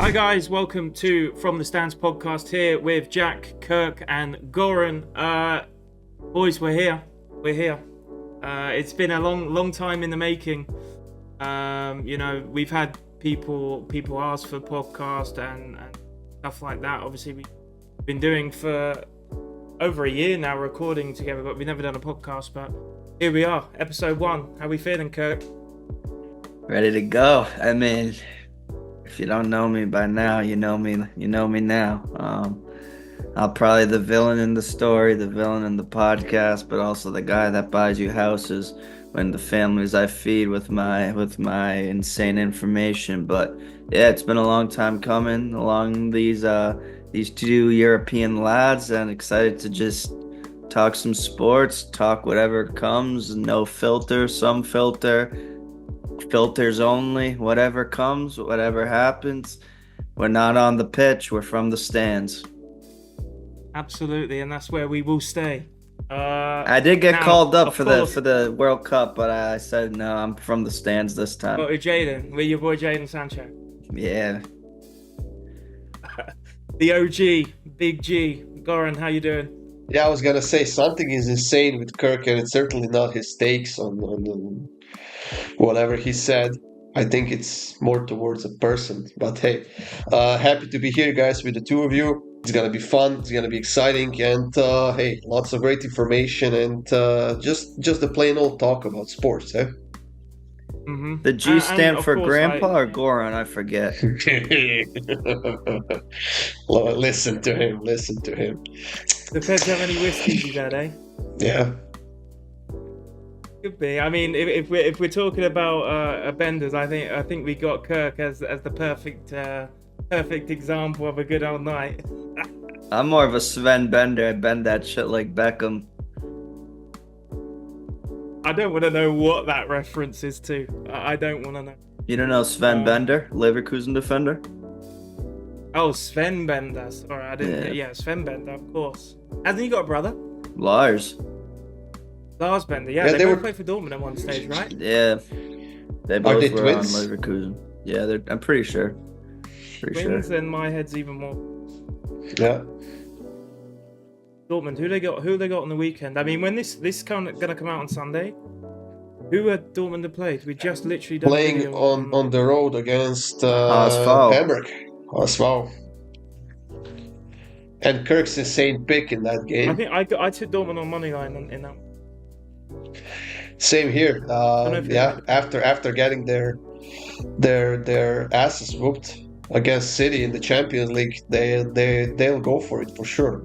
Hi guys, welcome to From the Stands podcast here with Jack, Kirk and Goran. Boys, we're here. It's been a long time in the making. We've had people ask for podcast and stuff like that. Obviously, we've been doing for over a year now, recording together, but we've never done a podcast. But here we are, episode 1. How we feeling, Kirk? Ready to go. I mean, if you don't know me by now, you know me now. I'm probably the villain in the story, the villain in the podcast, but also the guy that buys you houses when the families I feed with my insane information. But yeah, it's been a long time coming along these two European lads, and excited to just talk some sports, talk whatever comes, no filter, some filter. Filters only, whatever comes, whatever happens. We're not on the pitch, we're from the stands. Absolutely, and that's where we will stay. I did get called up for the World Cup, but I said no, I'm from the stands this time. What with Jaden? With your boy Jaden Sancho? Yeah. The OG, Big G. Goran, how you doing? Yeah, I was gonna say something is insane with Kirk, and it's certainly not his takes on whatever he said. I think it's more towards a person. But hey, happy to be here, guys, with the two of you. It's gonna be fun. It's gonna be exciting, and hey, lots of great information and just the plain old talk about sports, eh? Mm-hmm. The G stand for Grandpa or Goran? I forget. Listen to him. Depends how many whiskeys he's had, eh? Yeah. Could be. I mean, if we're talking about benders, I think we got Kirk as the perfect example of a good old night. I'm more of a Sven Bender. I bend that shit like Beckham. I don't want to know what that reference is to. I don't want to know. You don't know Sven Bender, Leverkusen defender? Oh, Sven Bender. Sorry, I didn't. Yeah, Sven Bender, of course. Hasn't he got a brother? Lars Bender. Yeah, they both played for Dortmund at one stage, right? Yeah, they both were twins? on Leverkusen. Yeah, I'm pretty sure. Twins, and my head's even more. Yeah. Dortmund. Who they got on the weekend? I mean, when this gonna come out on Sunday, who had Dortmund to play? We just literally done playing on the road against Hamburg. HSV. And Kirk's insane pick in that game. I think I took Dortmund on money line in that. Same here. After getting their asses whooped against City in the Champions League, they'll go for it for sure.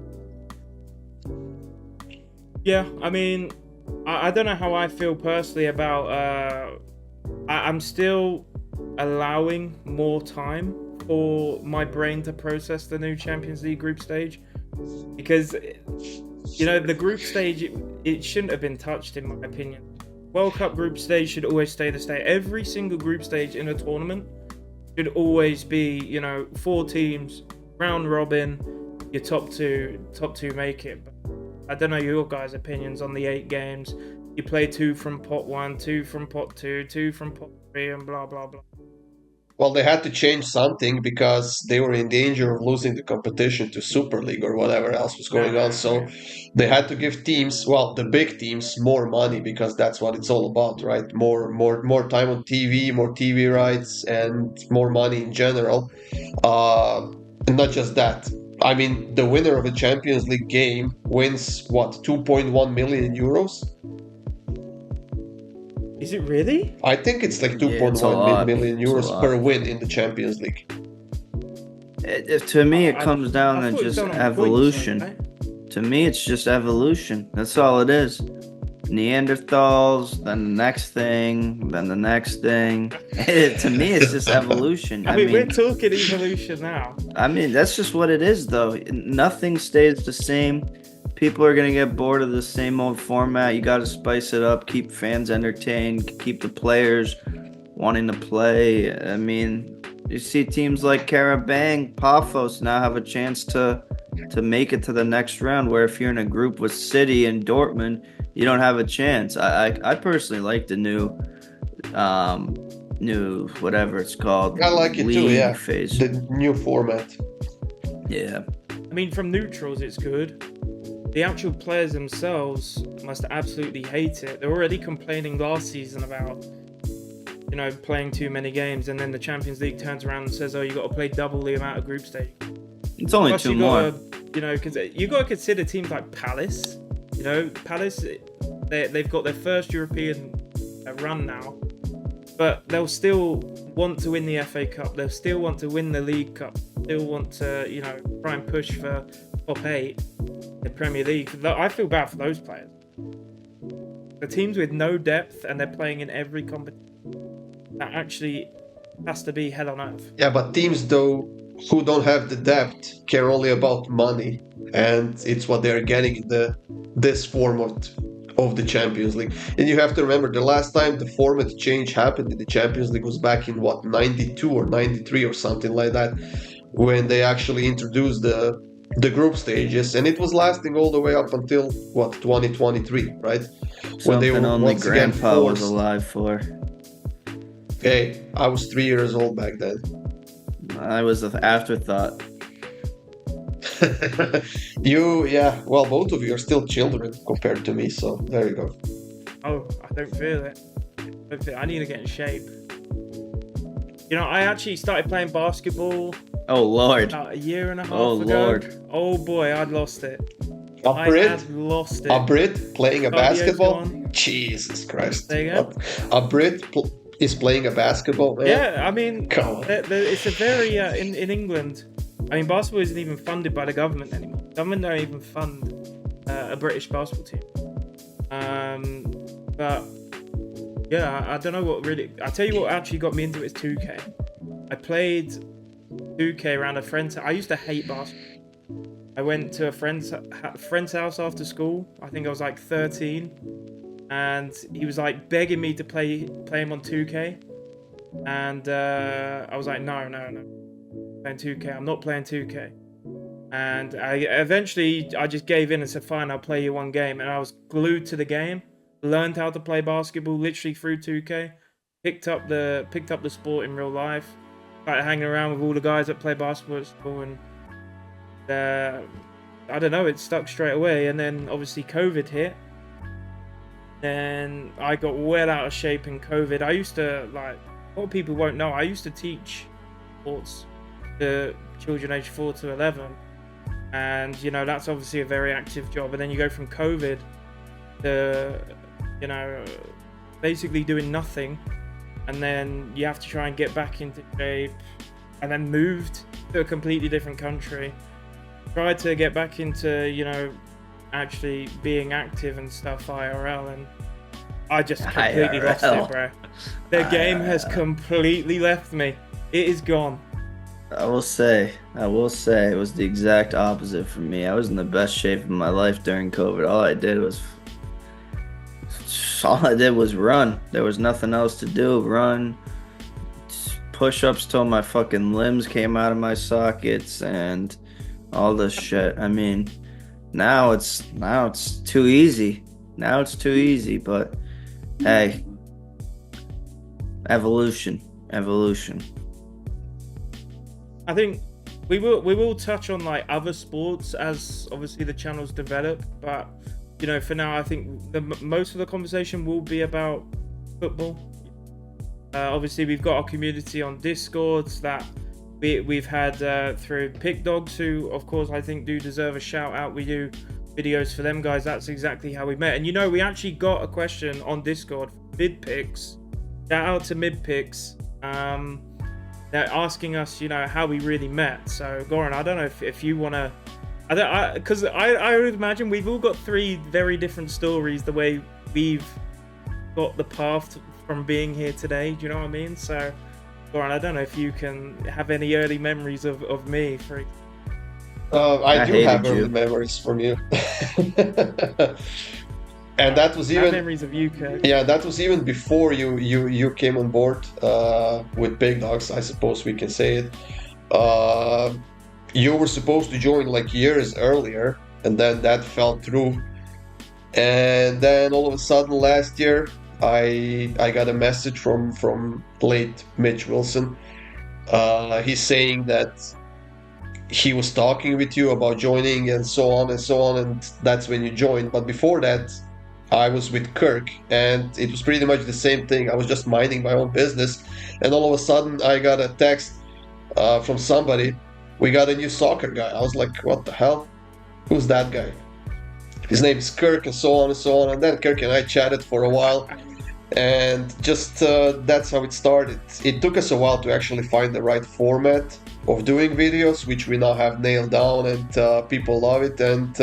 Yeah, I mean, I don't know how I feel personally about. I'm still allowing more time for my brain to process the new Champions League group stage, because the group stage it shouldn't have been touched, in my opinion. World Cup group stage should always stay the same. Every single group stage in a tournament should always be 4 teams, round robin, your top two make it. But I don't know your guys' opinions on the 8 games. You play 2 from pot 1, 2 from pot 2, 2 from pot 3, and blah blah blah. Well, they had to change something because they were in danger of losing the competition to Super League or whatever else was going on. So they had to give teams, the big teams, more money, because that's what it's all about, right? More time on TV, more TV rights, and more money in general. And not just that. I mean, the winner of a Champions League game wins 2.1 million euros? Is it really? I think it's like 2.1 million euros per win in the Champions League. To me, it comes down to just evolution. Points, right? To me, it's just evolution. That's all it is. Neanderthals, then the next thing, then the next thing. To me, it's just evolution. I mean, we're talking evolution now. I mean, that's just what it is, though. Nothing stays the same. People are going to get bored of the same old format. You got to spice it up, keep fans entertained, keep the players wanting to play. I mean, you see teams like Karabang, Paphos now have a chance to make it to the next round, where if you're in a group with City and Dortmund, you don't have a chance. I personally like the new new whatever it's called. I like it too, league yeah. phase. The new format. Yeah. I mean, from neutrals, it's good. The actual players themselves must absolutely hate it. They're already complaining last season about, playing too many games, and then the Champions League turns around and says, "Oh, you got to play double the amount of group stage." It's only Plus, two you more. gotta, because you got to consider teams like Palace. Palace, they've got their first European run now, but they'll still want to win the FA Cup. They'll still want to win the League Cup. Still want to, try and push for top 8 in the Premier League. I feel bad for those players. The teams with no depth and they're playing in every competition. That actually has to be hell on earth. Yeah, but teams though who don't have the depth care only about money, and it's what they're getting in this format of the Champions League. And you have to remember, the last time the format change happened in the Champions League was back in 92 or 93 or something like that, when they actually introduced the group stages, and it was lasting all the way up until 2023, right? When they Something were only once again Grandpa was forced. alive for. Hey, I was 3 years old back then. I was an afterthought. Well, both of you are still children compared to me, so there you go. Oh, I don't feel it. I need to get in shape. I actually started playing basketball Oh Lord. about a year and a half Oh, ago. Lord. Oh boy, I'd lost it. A I Brit? had lost it. A Brit playing a Cardio's basketball? gone. Jesus Christ. There you go. A Brit is playing a basketball? Yeah, I mean, Come on. it's a very in England. I mean, basketball isn't even funded by the government anymore. Government don't even fund a British basketball team. But yeah, I don't know what really. I tell you what actually got me into it is 2K. I played 2K around a friend's. I used to hate basketball. I went to a friend's house after school. I think I was like 13, and he was like begging me to play him on 2K, and I was like, no, playing 2K. I'm not playing 2K. And I just gave in and said, fine, I'll play you one game. And I was glued to the game. Learned how to play basketball literally through 2K. Picked up the sport in real life. Started hanging around with all the guys that play basketball at school, and I don't know, it stuck straight away. And then obviously COVID hit. Then I got well out of shape in COVID. I used to, like, a lot of people won't know, I used to teach sports to children aged 4 to 11. And, that's obviously a very active job. And then you go from COVID to, basically doing nothing. And then you have to try and get back into shape. And then moved to a completely different country. Tried to get back into, actually being active and stuff IRL. And I just completely lost it, bro. The game has completely left me. It is gone. I will say, it was the exact opposite for me. I was in the best shape of my life during COVID. All I did was run. There was nothing else to do. Run, push-ups till my fucking limbs came out of my sockets, and all this shit. I mean, now it's too easy. Now it's too easy, but hey, evolution. I think we will touch on like other sports as obviously the channels develop, but for now I think most of the conversation will be about football. Obviously we've got our community on Discords that we've had through Pick Dogs, who of course I think do deserve a shout out. We do videos for them guys. That's exactly how we met. And we actually got a question on Discord, Midpicks. Shout out to Midpicks. They're asking us, how we really met. So, Goran, I don't know if you want to... Because I would imagine we've all got 3 very different stories, the way we've got the path from being here today. Do you know what I mean? So, Goran, I don't know if you can have any early memories of me. I do have early you. memories from you. And that was even memories of you, Kirk. Yeah, that was even before you came on board with Big Dogs, I suppose we can say it. You were supposed to join like years earlier, and then that fell through. And then all of a sudden last year, I got a message from late Mitch Wilson. He's saying that he was talking with you about joining and so on and so on, and that's when you joined. But before that, I was with Kirk, and it was pretty much the same thing. I was just minding my own business, and all of a sudden, I got a text from somebody. We got a new soccer guy. I was like, what the hell? Who's that guy? His name is Kirk, and so on and so on. And then Kirk and I chatted for a while, and just that's how it started. It took us a while to actually find the right format of doing videos, which we now have nailed down, and people love it, and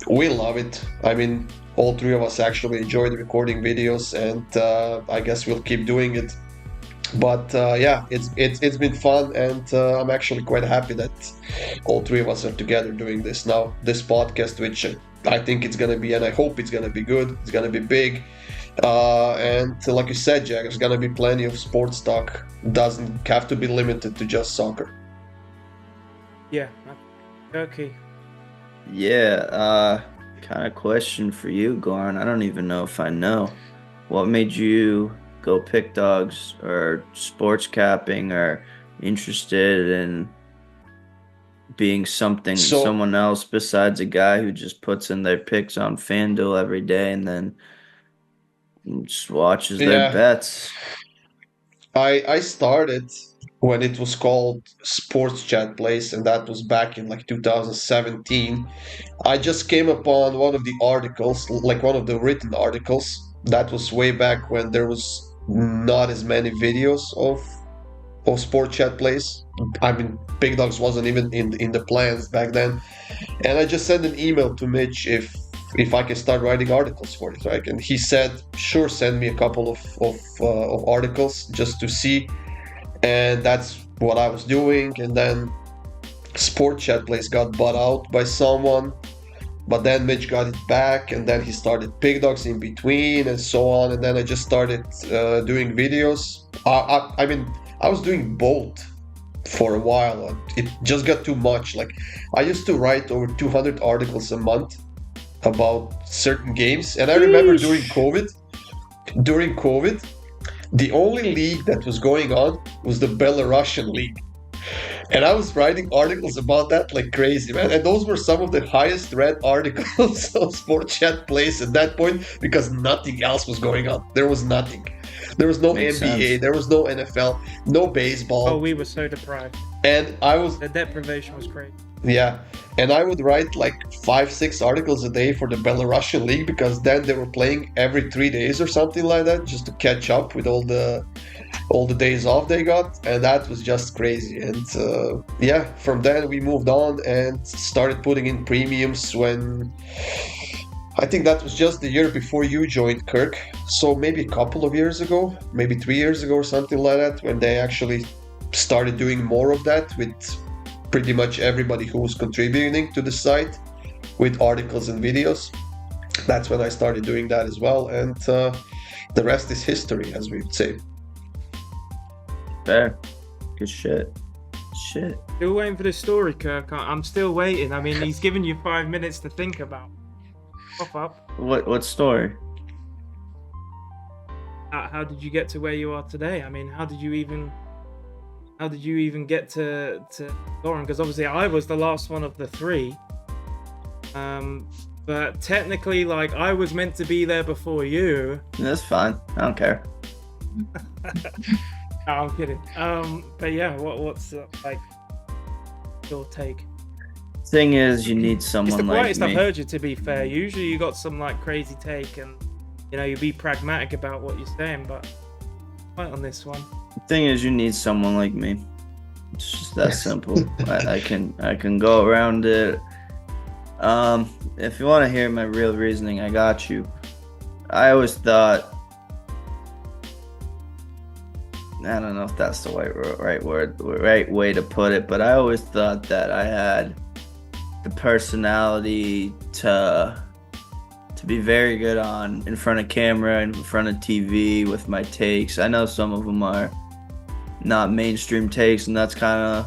we love it. I mean, all three of us actually enjoyed recording videos, and I guess we'll keep doing it. But yeah, it's been fun, and I'm actually quite happy that all three of us are together doing this now. This podcast, which I think it's gonna be, and I hope it's gonna be good. It's gonna be big. And like you said, Jack, there's gonna be plenty of sports talk. Doesn't have to be limited to just soccer. Yeah. Okay. Yeah, kind of question for you, Goran. I don't even know if I know. What made you go pick dogs or sports capping or interested in being someone else besides a guy who just puts in their picks on FanDuel every day and then just watches their bets? I started when it was called Sports Chat Place, and that was back in like 2017. I just came upon one of the articles, like one of the written articles. That was way back when there was not as many videos of Sport Chat Place. I mean, Big Dogs wasn't even in the plans back then. And I just sent an email to Mitch if I can start writing articles for it, right? And he said, sure, send me a couple of articles just to see. And that's what I was doing. And then Sport Chat Place got bought out by someone, but then Mitch got it back, and then he started Big Dogs in between, and so on. And then I just started doing videos. I mean, I was doing both for a while, and it just got too much. Like, I used to write over 200 articles a month about certain games, and I remember during COVID, the only league that was going on was the Belarusian league. And I was writing articles about that like crazy, man. And those were some of the highest read articles of Sport Chat Place at that point, because nothing else was going on. There was nothing. There was no Makes NBA, sense. there was no NFL, no baseball. Oh, we were so deprived. And I was, The deprivation was crazy. yeah. And I would write like 5-6 articles a day for the Belarusian league, because then they were playing every 3 days or something like that, just to catch up with all the days off they got. And that was just crazy. And yeah, from then we moved on and started putting in premiums when I think that was just the year before you joined, Kirk. So maybe a couple of years ago, maybe 3 years ago or something like that, when they actually started doing more of that with pretty much everybody who was contributing to the site with articles and videos. That's when I started doing that as well. And the rest is history, as we would say. Fair. Good shit. Shit. Still waiting for the story, Kirk. I'm still waiting. I mean, he's given you 5 minutes to think about. Pop up. What story? How did you get to where you are today? I mean, how did you even get to Lauren? Because obviously I was the last one of the three. But technically, like, I was meant to be there before you. That's fine. I don't care. No, I'm kidding. But yeah, what's like your take? Thing is, you need It's someone the like quietest I've me. heard you, to be fair. Usually you got some like crazy take, and you know, you be pragmatic about what you're saying, but quiet on this one. Thing is, you need someone like me. It's just that simple. I can go around it. If you want to hear my real reasoning, I got you. I always thought, I don't know if that's the right way to put it, but I always thought that I had the personality to be very good in front of camera and in front of TV with my takes. I know some of them are not mainstream takes, and that's kind of,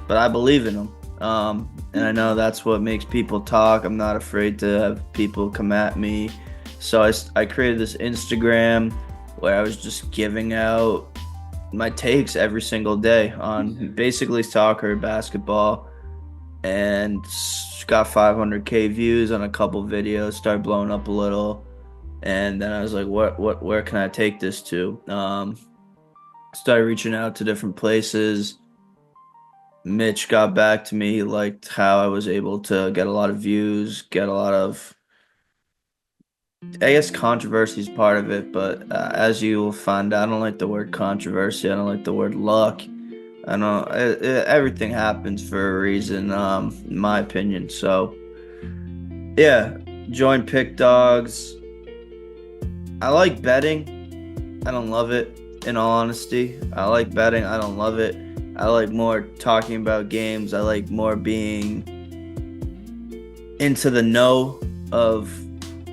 but I believe in them. And I know that's what makes people talk. I'm not afraid to have people come at me, So I created this Instagram where I was just giving out my takes every single day on basically soccer, basketball, and got 500K views on a couple videos, started blowing up a little. And then I was like, where can I take this to? Started reaching out to different places. Mitch got back to me. He liked how I was able to get a lot of views, get a lot of, I guess controversy is part of it, but as you will find out, I don't like the word controversy. I don't like the word luck. I don't. Everything happens for a reason, in my opinion. So, yeah, join Pick Dogs. I like betting. I don't love it, in all honesty. I like betting. I don't love it. I like more talking about games. I like more being into the know of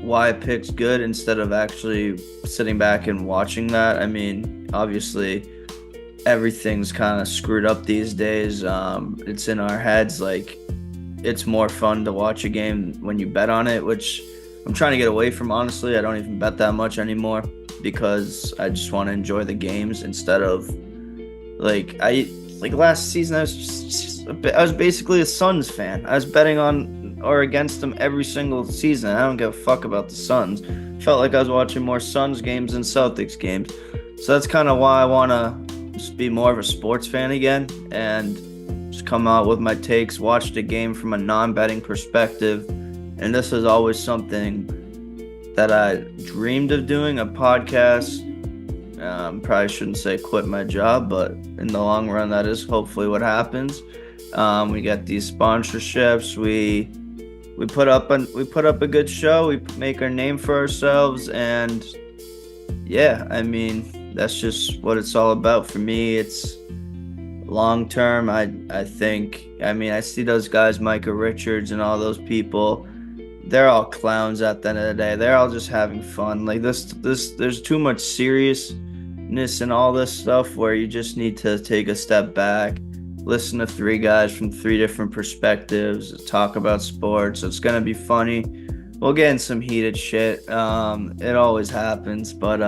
why a pick's good instead of actually sitting back and watching that. I mean, obviously, everything's kind of screwed up these days. It's in our heads. Like, it's more fun to watch a game when you bet on it, which I'm trying to get away from, honestly. I don't even bet that much anymore because I just want to enjoy the games instead of like last season I was basically a Suns fan. I was betting on or against them every single season. I don't give a fuck about the Suns. Felt like I was watching more Suns games than Celtics games. So that's kind of why I want to just be more of a sports fan again and just come out with my takes, watch the game from a non-betting perspective. And this is always something that I dreamed of doing, a podcast. Probably shouldn't say quit my job, but in the long run, that is hopefully what happens. We got these sponsorships. We put up a good show. We make our name for ourselves, and yeah, I mean that's just what it's all about for me. It's long term. I think. I mean, I see those guys, Micah Richards and all those people. They're all clowns at the end of the day. They're all just having fun. Like there's too much seriousness in all this stuff where you just need to take a step back, listen to three guys from three different perspectives, talk about sports. It's gonna be funny. We'll get in some heated shit. It always happens, but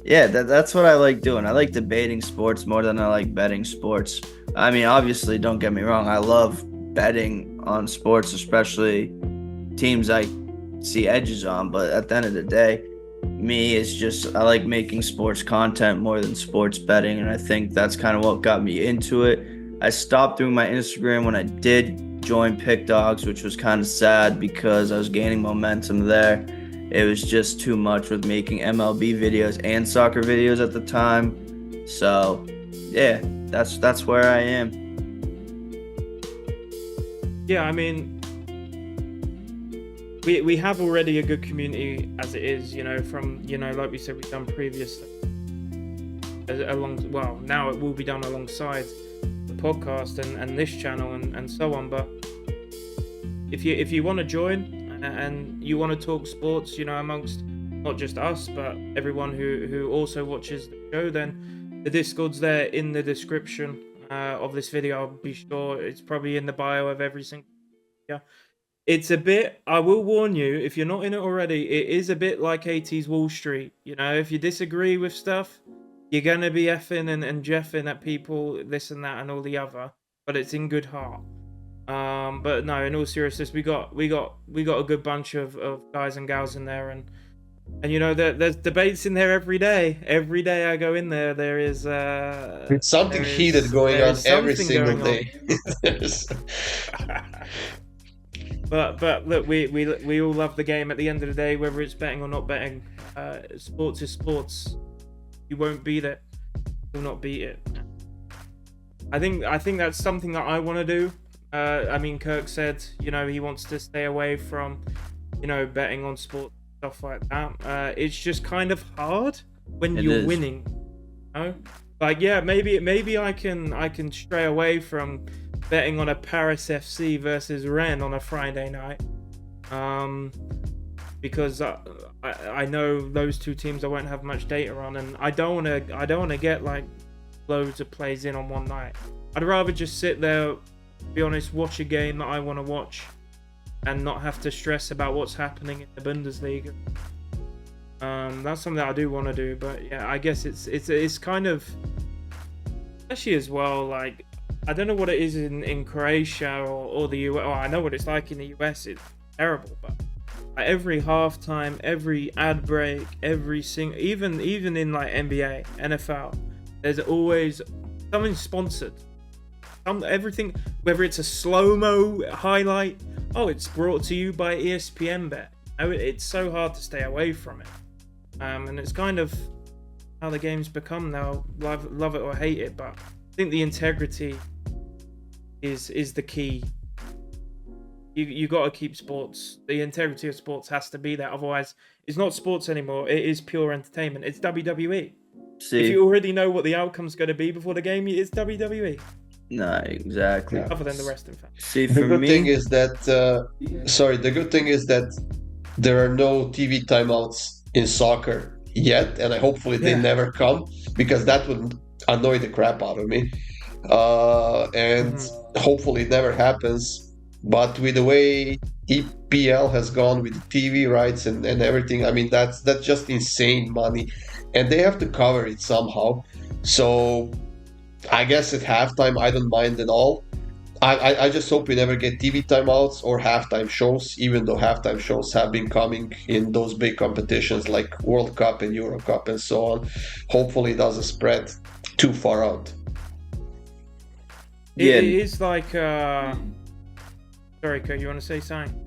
yeah, that's what I like doing. I like debating sports more than I like betting sports. I mean, obviously, don't get me wrong. I love betting on sports, especially teams I see edges on, but at the end of the day, me is just I like making sports content more than sports betting, and I think that's kind of what got me into it. I stopped doing my Instagram when I did join Pick Dogs, which was kind of sad because I was gaining momentum there. It was just too much with making MLB videos and soccer videos at the time. So yeah, that's where I am. Yeah, I mean, we have already a good community as it is, from, like we said, we've done previous now it will be done alongside the podcast and this channel and so on. But if you want to join and you want to talk sports, amongst not just us, but everyone who also watches the show, then the Discord's there in the description of this video. I'll be sure it's probably in the bio of every single video. It's a bit, I will warn you, if you're not in it already, it is a bit like 80s Wall Street. If you disagree with stuff, you're going to be effing and jeffing at people, this and that and all the other, but it's in good heart. But no, in all seriousness, we got a good bunch of guys and gals in there, and there's debates in there every day. Every day I go in there, there is it's something heated going on every single day. But look, we all love the game at the end of the day, whether it's betting or not betting. Sports is sports. You won't beat it. You'll not beat it. I think that's something that I want to do. I mean, Kirk said, he wants to stay away from, betting on sports, stuff like that. It's just kind of hard when you're winning. Like, yeah, maybe I can stray away from betting on a Paris FC versus Rennes on a Friday night, because I know those two teams I won't have much data on, and I don't want to get like loads of plays in on one night. I'd rather just sit there, be honest, watch a game that I want to watch, and not have to stress about what's happening in the Bundesliga. That's something that I do want to do, but yeah, I guess it's kind of, especially as well, like, I don't know what it is in Croatia or the US. Oh, I know what it's like in the US. It's terrible, but like, every halftime, every ad break, every single, even in like NBA, NFL, there's always something sponsored. Everything, whether it's a slow-mo highlight, oh, it's brought to you by ESPN Bet. It's so hard to stay away from it. And it's kind of how the game's become now. Love it or hate it, but I think the integrity is the key. You got to keep sports. The integrity of sports has to be there. Otherwise, it's not sports anymore. It is pure entertainment. It's WWE. See, If you already know what the outcome's going to be before the game, it's WWE. no, exactly. Yeah. Other than the wrestling fans. See, The for good me, thing is that the good thing is that there are no TV timeouts in soccer yet, and hopefully they Yeah. never come, because that would annoy the crap out of me. And hopefully it never happens. But with the way EPL has gone with the TV rights and everything, I mean that's just insane money, and they have to cover it somehow. So I guess at halftime I don't mind at all. I just hope we never get TV timeouts or halftime shows, even though halftime shows have been coming in those big competitions like World Cup and Euro Cup and so on. Hopefully it doesn't spread too far out. Yeah. It is like. Sorry, Kurt, you want to say something?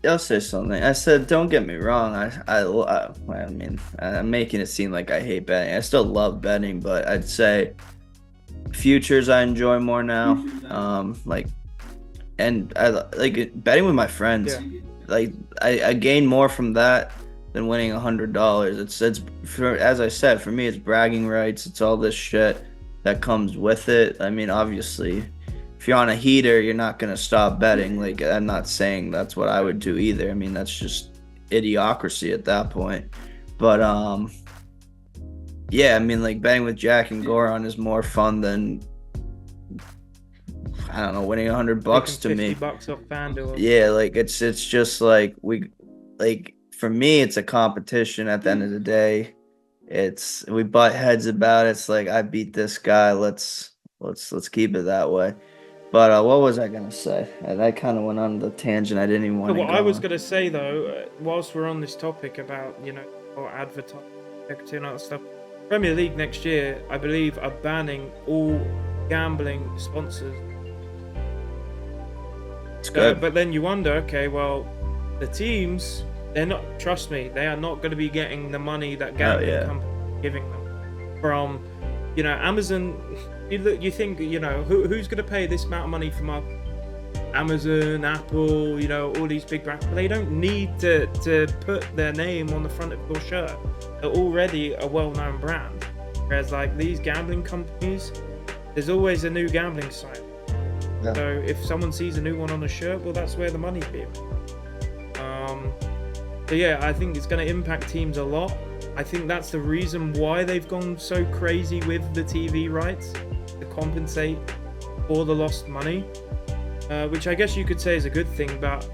I'll say something. I said, don't get me wrong. I mean, I'm making it seem like I hate betting. I still love betting, but I'd say futures I enjoy more now. And I like betting with my friends. Yeah. Like I gain more from that than winning $100. It's for, as I said, for me, it's bragging rights. It's all this shit that comes with it. I mean, obviously, if you're on a heater, you're not going to stop betting. Like, I'm not saying that's what I would do either. I mean, that's just idiocracy at that point. But, yeah, I mean, like, betting with Jack and Goron is more fun than, I don't know, winning $100 to me. $50 off FanDuel. Yeah, like, it's just like, for me, it's a competition at the end of the day. We butt heads about it. It's like, I beat this guy. Let's keep it that way. But what was I gonna say? I kind of went on the tangent. I didn't even want to. What I was gonna say though, whilst we're on this topic about or advertising and all that stuff, Premier League next year, I believe, are banning all gambling sponsors. It's good. But then you wonder, okay, well, the teams, they're not. Trust me, they are not going to be getting the money that gambling companies are giving them from, Amazon. You think, who's going to pay this amount of money from Amazon, Apple, all these big brands? They don't need to put their name on the front of your shirt. They're already a well-known brand. Whereas, like, these gambling companies, there's always a new gambling site. Yeah. So if someone sees a new one on a shirt, well, that's where the money's being made. So yeah, I think it's going to impact teams a lot. I think that's the reason why they've gone so crazy with the TV rights, to compensate for the lost money, which I guess you could say is a good thing, but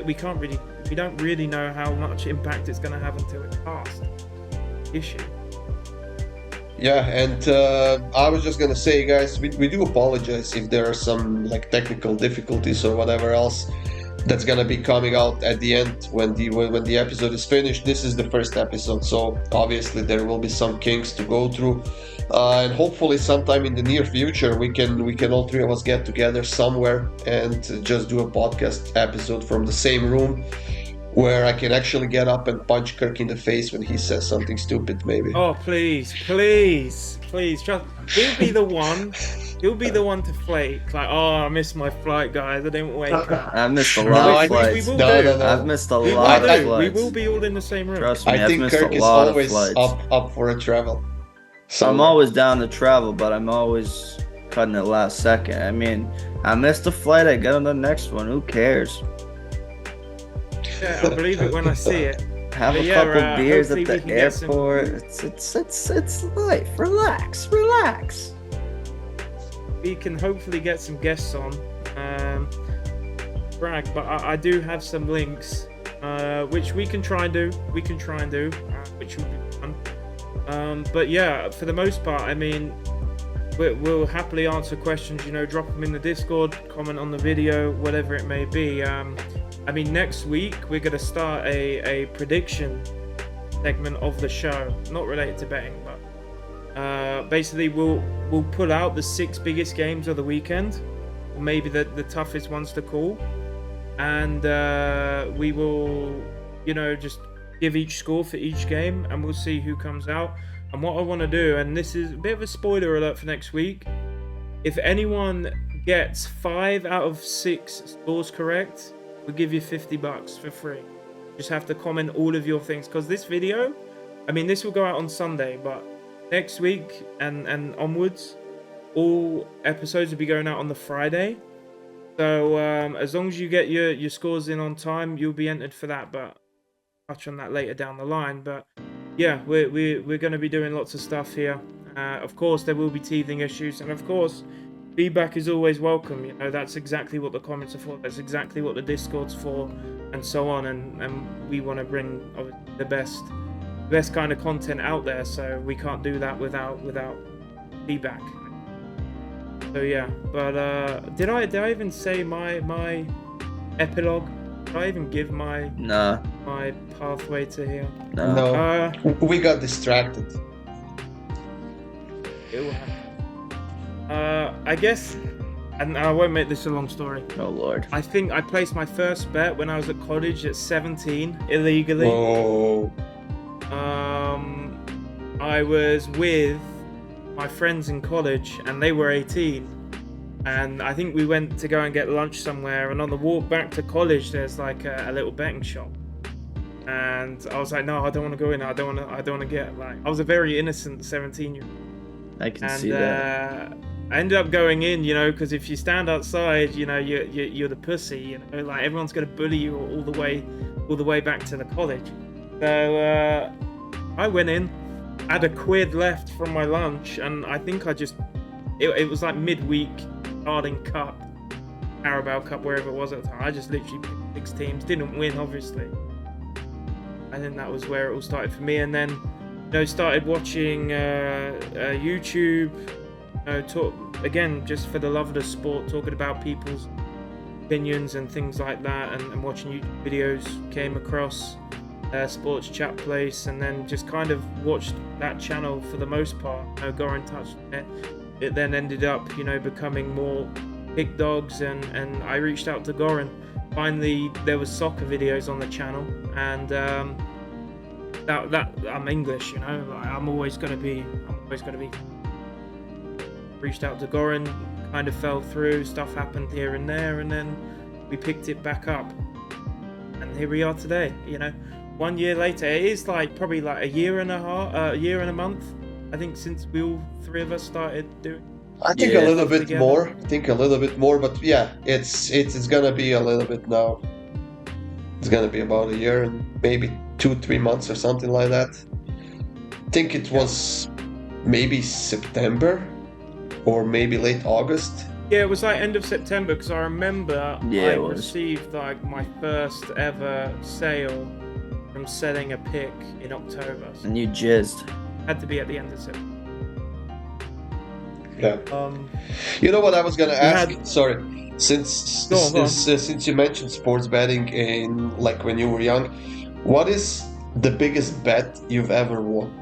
we don't really know how much impact it's going to have until it's past the issue. Yeah, and I was just gonna say, guys, we do apologize if there are some technical difficulties or whatever else that's gonna be coming out at the end when the episode is finished. This is the first episode, so obviously there will be some kinks to go through, and hopefully sometime in the near future we can all three of us get together somewhere and just do a podcast episode from the same room, where I can actually get up and punch Kirk in the face when he says something stupid, maybe. Oh, please. Trust. He'll be the one to flake. Like, oh, I missed my flight, guys. I didn't wake up. I missed a lot of flights. We will do. No. I've missed a lot of flights. We will be all in the same room. Trust me, I think I've missed Kirk a is lot of always flights. up for a travel. So I'm always down to travel, but I'm always cutting it last second. I mean, I missed a flight. I get on the next one. Who cares? Yeah, I'll believe it when I see it. Have a couple beers at the airport. It's life. Relax. We can hopefully get some guests on. Brag, but I do have some links which we can try and do. Which will be fun. But yeah, for the most part, I mean, we'll happily answer questions. You know, drop them in the Discord, comment on the video, whatever it may be. I mean, next week we're gonna start a prediction segment of the show, not related to betting, but basically we'll pull out the 6 biggest games of the weekend, or maybe the toughest ones to call, and we will, you know, just give each score for each game, and we'll see who comes out. And what I want to do, and this is a bit of a spoiler alert for next week, if anyone gets 5 out of 6 scores correct, we'll give you $50 for free. Just have to comment all of your things, because this video, I mean, this will go out on Sunday, but next week and onwards, all episodes will be going out on the Friday. So as long as you get your scores in on time, you'll be entered for that. But touch on that later down the line. But yeah, we're going to be doing lots of stuff here. Of course, there will be teething issues, and of course, feedback is always welcome. You know, that's exactly what the comments are for. That's exactly what the Discord's for, and so on. And we want to bring the best kind of content out there. So we can't do that without feedback. So yeah, but did I even say my epilogue? Did I even give my pathway to here? No. We got distracted. It will happen. I guess, and I won't make this a long story. Oh Lord. I think I placed my first bet when I was at college at 17, illegally. Oh. I was with my friends in college, and they were 18. And I think we went to go and get lunch somewhere, and on the walk back to college, there's like a little betting shop. And I was like, no, I don't want to go in. I don't want to get, like, I was a very innocent 17-year-old. I can see that. I ended up going in, you know, because if you stand outside, you know, you're the pussy, you know, like everyone's gonna bully you all the way back to the college. So I went in, had £1 left from my lunch, and I think it was like midweek Harding Cup, Carabao Cup, wherever it was at the time. I just literally picked 6 teams, didn't win, obviously. I think that was where it all started for me, and then, you know, started watching YouTube. Talk again, just for the love of the sport, talking about people's opinions and things like that, and watching YouTube videos. Came across Sports Chat Place, and then just kind of watched that channel for the most part. You know, Goran touched on it. It then ended up, you know, becoming more Pick Dogs, and I reached out to Goran. Finally, there was soccer videos on the channel, and that I'm English, you know, like, I'm always gonna be. Reached out to Goran, kind of fell through, stuff happened here and there, and then we picked it back up, and here we are today. You know, 1 year later, it is like probably like a year and a month, I think, since we all 3 of us started doing. I think a little bit more. But yeah, it's gonna be a little bit now. It's gonna be about a year and maybe 2-3 months or something like that. I think it was maybe September. Or maybe late August. Yeah, it was like end of September, because I remember I was. received like my first ever sale from selling a pick in October. So And you jizzed. had to be at the end of September. Yeah. You know what I was gonna ask? Sorry, since Go on. since you mentioned sports betting in like when you were young, what is the biggest bet you've ever won?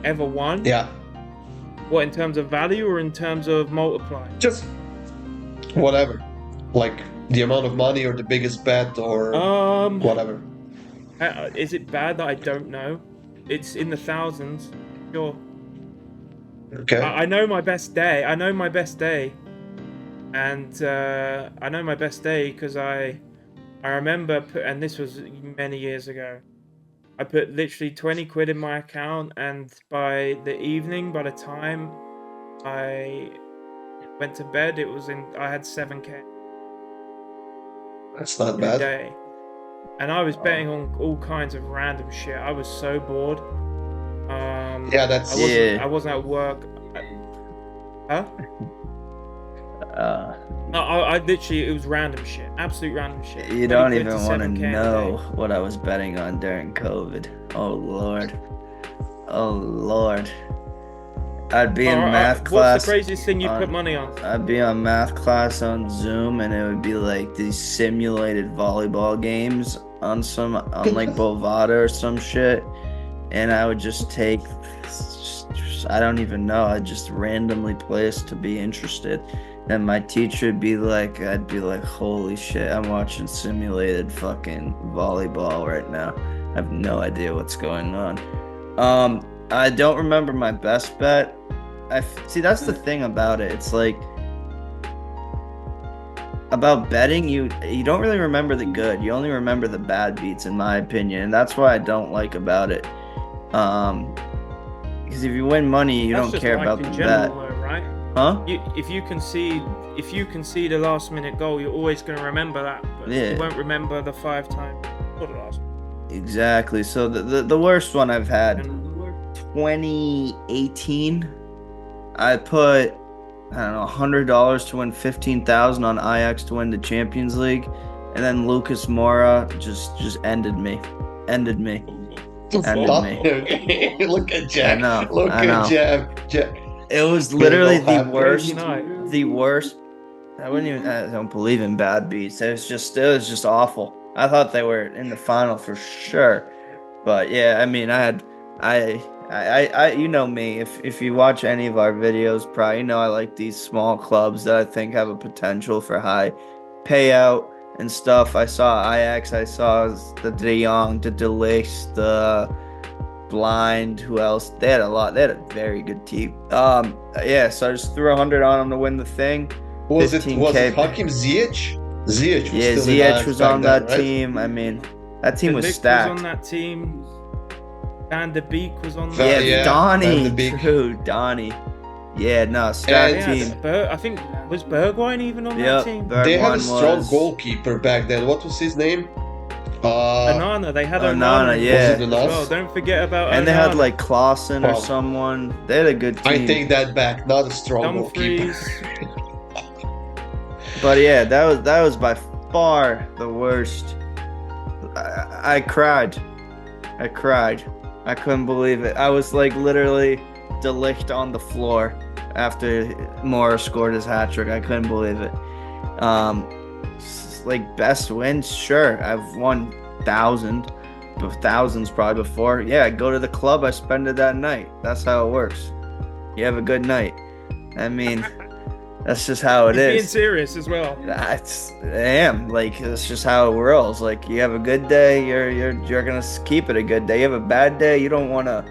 Ever won? Yeah. What, in terms of value or in terms of multiply? Just whatever, like the amount of money or the biggest bet or whatever. Is it bad that I don't know? It's in the thousands, sure. Okay. I know my best day. And I know my best day because I remember, and this was many years ago, I put literally 20 quid in my account, and by the evening, by the time I went to bed, I had 7k. That's not in a bad. day. And I was betting on all kinds of random shit. I was so bored. Yeah, that's I wasn't at work. Huh? I literally, it was random shit, absolute random shit. You 20 don't quid even to want to 7K in a know day. what I was betting on during COVID. Oh Lord. Oh Lord. I'd be in math What's class. the craziest thing you put money on? I'd be on math class on Zoom, and it would be like these simulated volleyball games on like Bovada or some shit, and I would just take, I don't even know, I'd just randomly place to be interested, and my teacher would be like, I'd be like, holy shit, I'm watching simulated fucking volleyball right now. I have no idea what's going on. I don't remember my best bet. See, that's the thing about it. It's like about betting, you don't really remember the good. You only remember the bad beats, in my opinion, and that's what I don't like about it. Because if you win money, you That's don't care about the bet, though, right? huh? If you concede a last minute goal, you're always going to remember that, but Yeah. you won't remember the 5 times for the last. Exactly. So the worst one I've had, And 2018. I put, I don't know, $100 to win 15,000 on Ajax to win the Champions League, and then Lucas Moura just ended me. Ended me. Look at Jack. I know. Look at Jack. It was literally don't the have worst. United. The worst. I don't believe in bad beats. It was just awful. I thought they were in the final for sure. But yeah, I mean, I you know me. If you watch any of our videos, probably you know I like these small clubs that I think have a potential for high payout and stuff. I saw Ajax, I saw the De Jong, the De Ligt, the Blind, who else? They had a lot. They had a very good team. Yeah, so I just threw 100 on them to win the thing. Was it 15K. Hakim Ziyech? Ziyech was Yeah, still in Ziyech Ajax was back on then, that right? team. I mean, that team was Ligt stacked. was on that team. Dan de Beek was on Yeah, that. Yeah, Van Donnie. de Beek. True, Donnie. Yeah, no, stacked And- team. I think was Bergwijn even on that Yep, team? They had a Bergwijn strong was. goalkeeper back then. What was his name? Onana. They had Onana, Onana. yeah. Was it As well. enough? Don't forget about And they had Onana. like Clausen or Wow. someone. They had a good team. I take that back. Not a strong goalkeeper. Dumfries. But yeah, that was by far the worst. I cried. I cried. I couldn't believe it. I was like literally De Ligt on the floor after Moura scored his hat trick. I couldn't believe it. Like best wins, sure. I've won thousands probably before. Yeah, I go to the club, I spend it that night. That's how it works. You have a good night. I mean, that's just how it He's being is. serious as well. I am like that's just how it rolls. Like you have a good day, you're gonna keep it a good day. You have a bad day, you don't want to.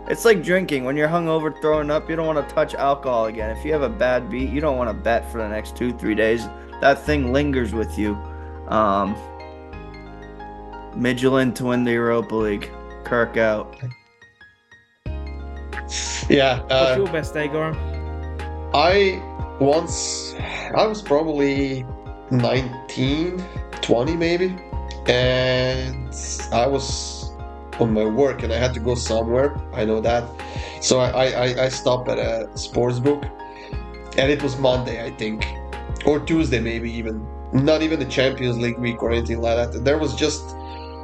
It's like drinking. When you're hungover, throwing up, you don't want to touch alcohol again. If you have a bad beat, you don't want to bet for the next 2-3 days. That thing lingers with you. Midtjylland to win the Europa League. Kirk out. Yeah. What's your best day, Goran? I was probably 19, 20 maybe, and I was on my work and I had to go somewhere. I know that. So I stopped at a sports book, and it was Monday, I think, or Tuesday maybe even. Not even the Champions League week or anything like that. There was just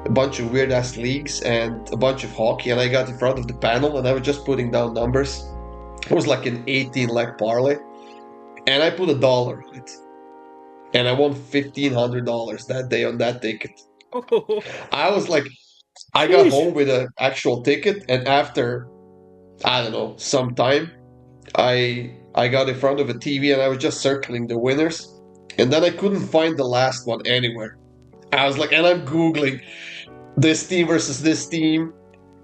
a bunch of weird ass leagues and a bunch of hockey, and I got in front of the panel and I was just putting down numbers. It was like an 18 leg parlay, and I put $1 on it, and I won $1,500 that day on that ticket. I was like, I got Sheesh. home with an actual ticket, and after I don't know some time, I got in front of a TV and I was just circling the winners, and then I couldn't find the last one anywhere. I was like, and I'm googling this team versus this team,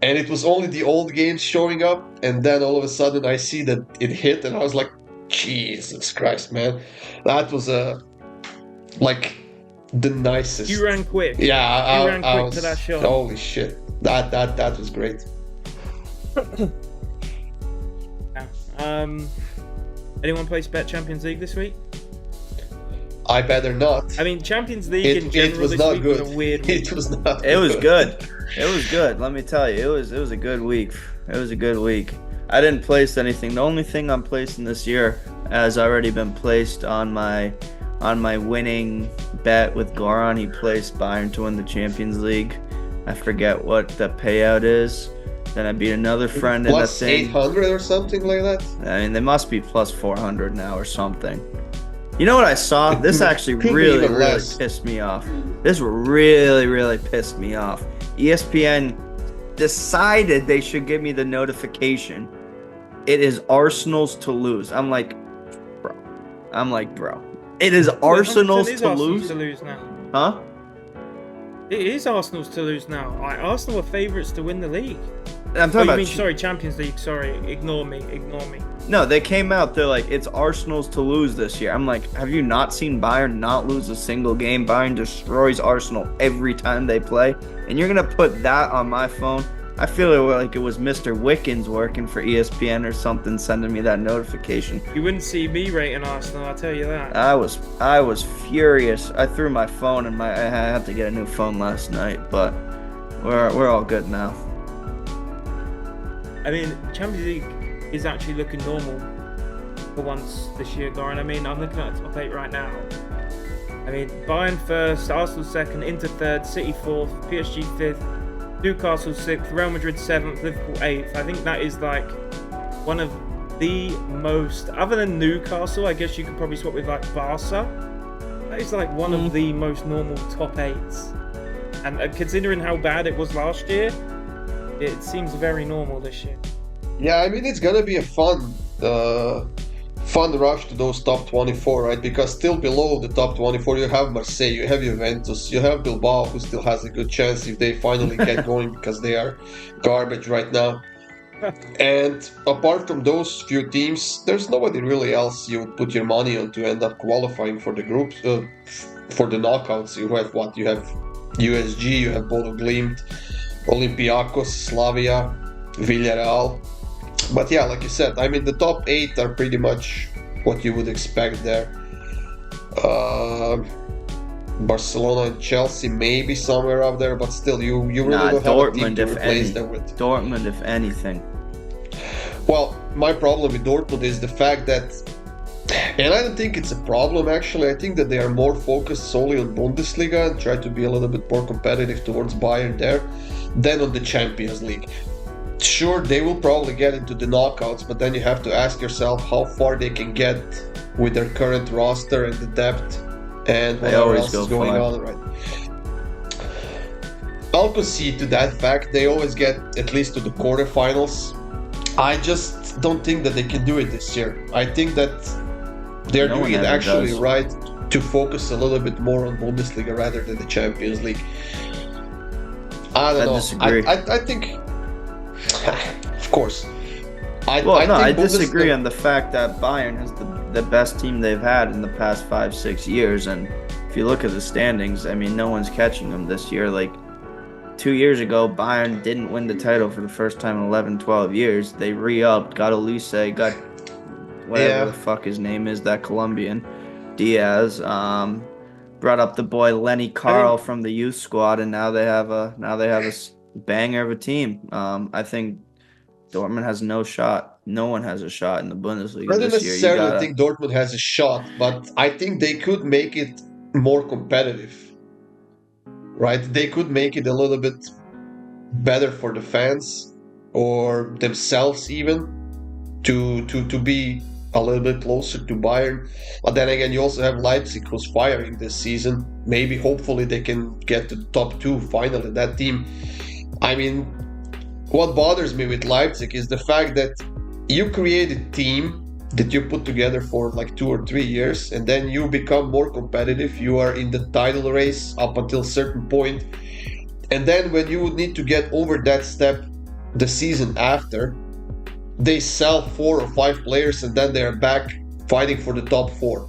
and it was only the old games showing up, and then all of a sudden I see that it hit, and I was like, Jesus Christ, man, that was like the nicest. You ran quick. Yeah, You ran I quick was, to that shot. Holy shit, that was great. Anyone play Bet Champions League this week? I better not. I mean, Champions League in It general was this not week good. was a weird week. It was not. It was good. It was good. Let me tell you, it was a good week. It was a good week. I didn't place anything. The only thing I'm placing this year has already been placed on my on my winning bet with Goran. He placed Bayern to win the Champions League. I forget what the payout is. Then I beat another friend in the Plus thing. 800 or something like that. I mean, they must be plus 400 now or something. You know what I saw? This actually Could be really, even really less. pissed me off. This really, really pissed me off. ESPN decided they should give me the notification. It is Arsenal's to lose. I'm like, bro. It is Arsenal's It is to Arsenal's lose? to lose now. Huh? It is Arsenal's to lose now. Arsenal are favourites to win the league. I'm talking about. Sorry, Champions League. Sorry, ignore me. No, they came out. They're like, it's Arsenal's to lose this year. I'm like, have you not seen Bayern not lose a single game? Bayern destroys Arsenal every time they play. And you're going to put that on my phone? I feel like it was Mr. Wickens working for ESPN or something sending me that notification. You wouldn't see me rating Arsenal, I'll tell you that. I was furious. I threw my phone and I had to get a new phone last night, but we're all good now. I mean, Champions League is actually looking normal for once this year, Goran. I mean, I'm looking at the top 8 right now. I mean, Bayern first, Arsenal second, Inter third, City fourth, PSG fifth, Newcastle 6th, Real Madrid 7th, Liverpool 8th. I think that is like one of the most, other than Newcastle, I guess you could probably swap with like Barca. That is like one of the most normal top 8s. And considering how bad it was last year, it seems very normal this year. Yeah, I mean, it's gonna be a fun rush to those top 24, right? Because still below the top 24, you have Marseille, you have Juventus, you have Bilbao, who still has a good chance if they finally get going, because they are garbage right now. And apart from those few teams, there's nobody really else you would put your money on to end up qualifying for the groups, for the knockouts. You have what? You have USG, you have Bodo Glimt, Olympiacos, Slavia, Villarreal. But yeah, like you said, I mean, the top 8 are pretty much what you would expect there. Barcelona and Chelsea maybe somewhere up there, but still, you really don't have a team to replace them with. Dortmund, if anything. Well, my problem with Dortmund is the fact that, and I don't think it's a problem actually, I think that they are more focused solely on Bundesliga and try to be a little bit more competitive towards Bayern there than on the Champions League. Sure, they will probably get into the knockouts, but then you have to ask yourself how far they can get with their current roster and the depth and whatever else is going on, right? I'll concede to that fact. They always get at least to the quarterfinals. I just don't think that they can do it this year. I think that they're doing it actually right to focus a little bit more on Bundesliga rather than the Champions League. I don't know. Disagree. I think... Of course. I disagree on the fact that Bayern is the best team they've had in the past 5-6 years, and if you look at the standings, I mean, no one's catching them this year. Like 2 years ago, Bayern didn't win the title for the first time in 11-12 years. They re-upped, got Elise, got whatever the fuck his name is, that Colombian, Diaz, brought up the boy Lenny Carl from the youth squad, and now they have a banger of a team. I think Dortmund has no shot. No one has a shot in the Bundesliga I don't this year. necessarily think Dortmund has a shot, but I think they could make it more competitive. Right? They could make it a little bit better for the fans or themselves even to be a little bit closer to Bayern. But then again, you also have Leipzig who's firing this season. Maybe, hopefully, they can get to the top 2 finally. That team, I mean, what bothers me with Leipzig is the fact that you create a team that you put together for like 2 or 3 years, and then you become more competitive. You are in the title race up until a certain point. And then when you would need to get over that step the season after, they sell 4 or 5 players and then they're back fighting for the top 4.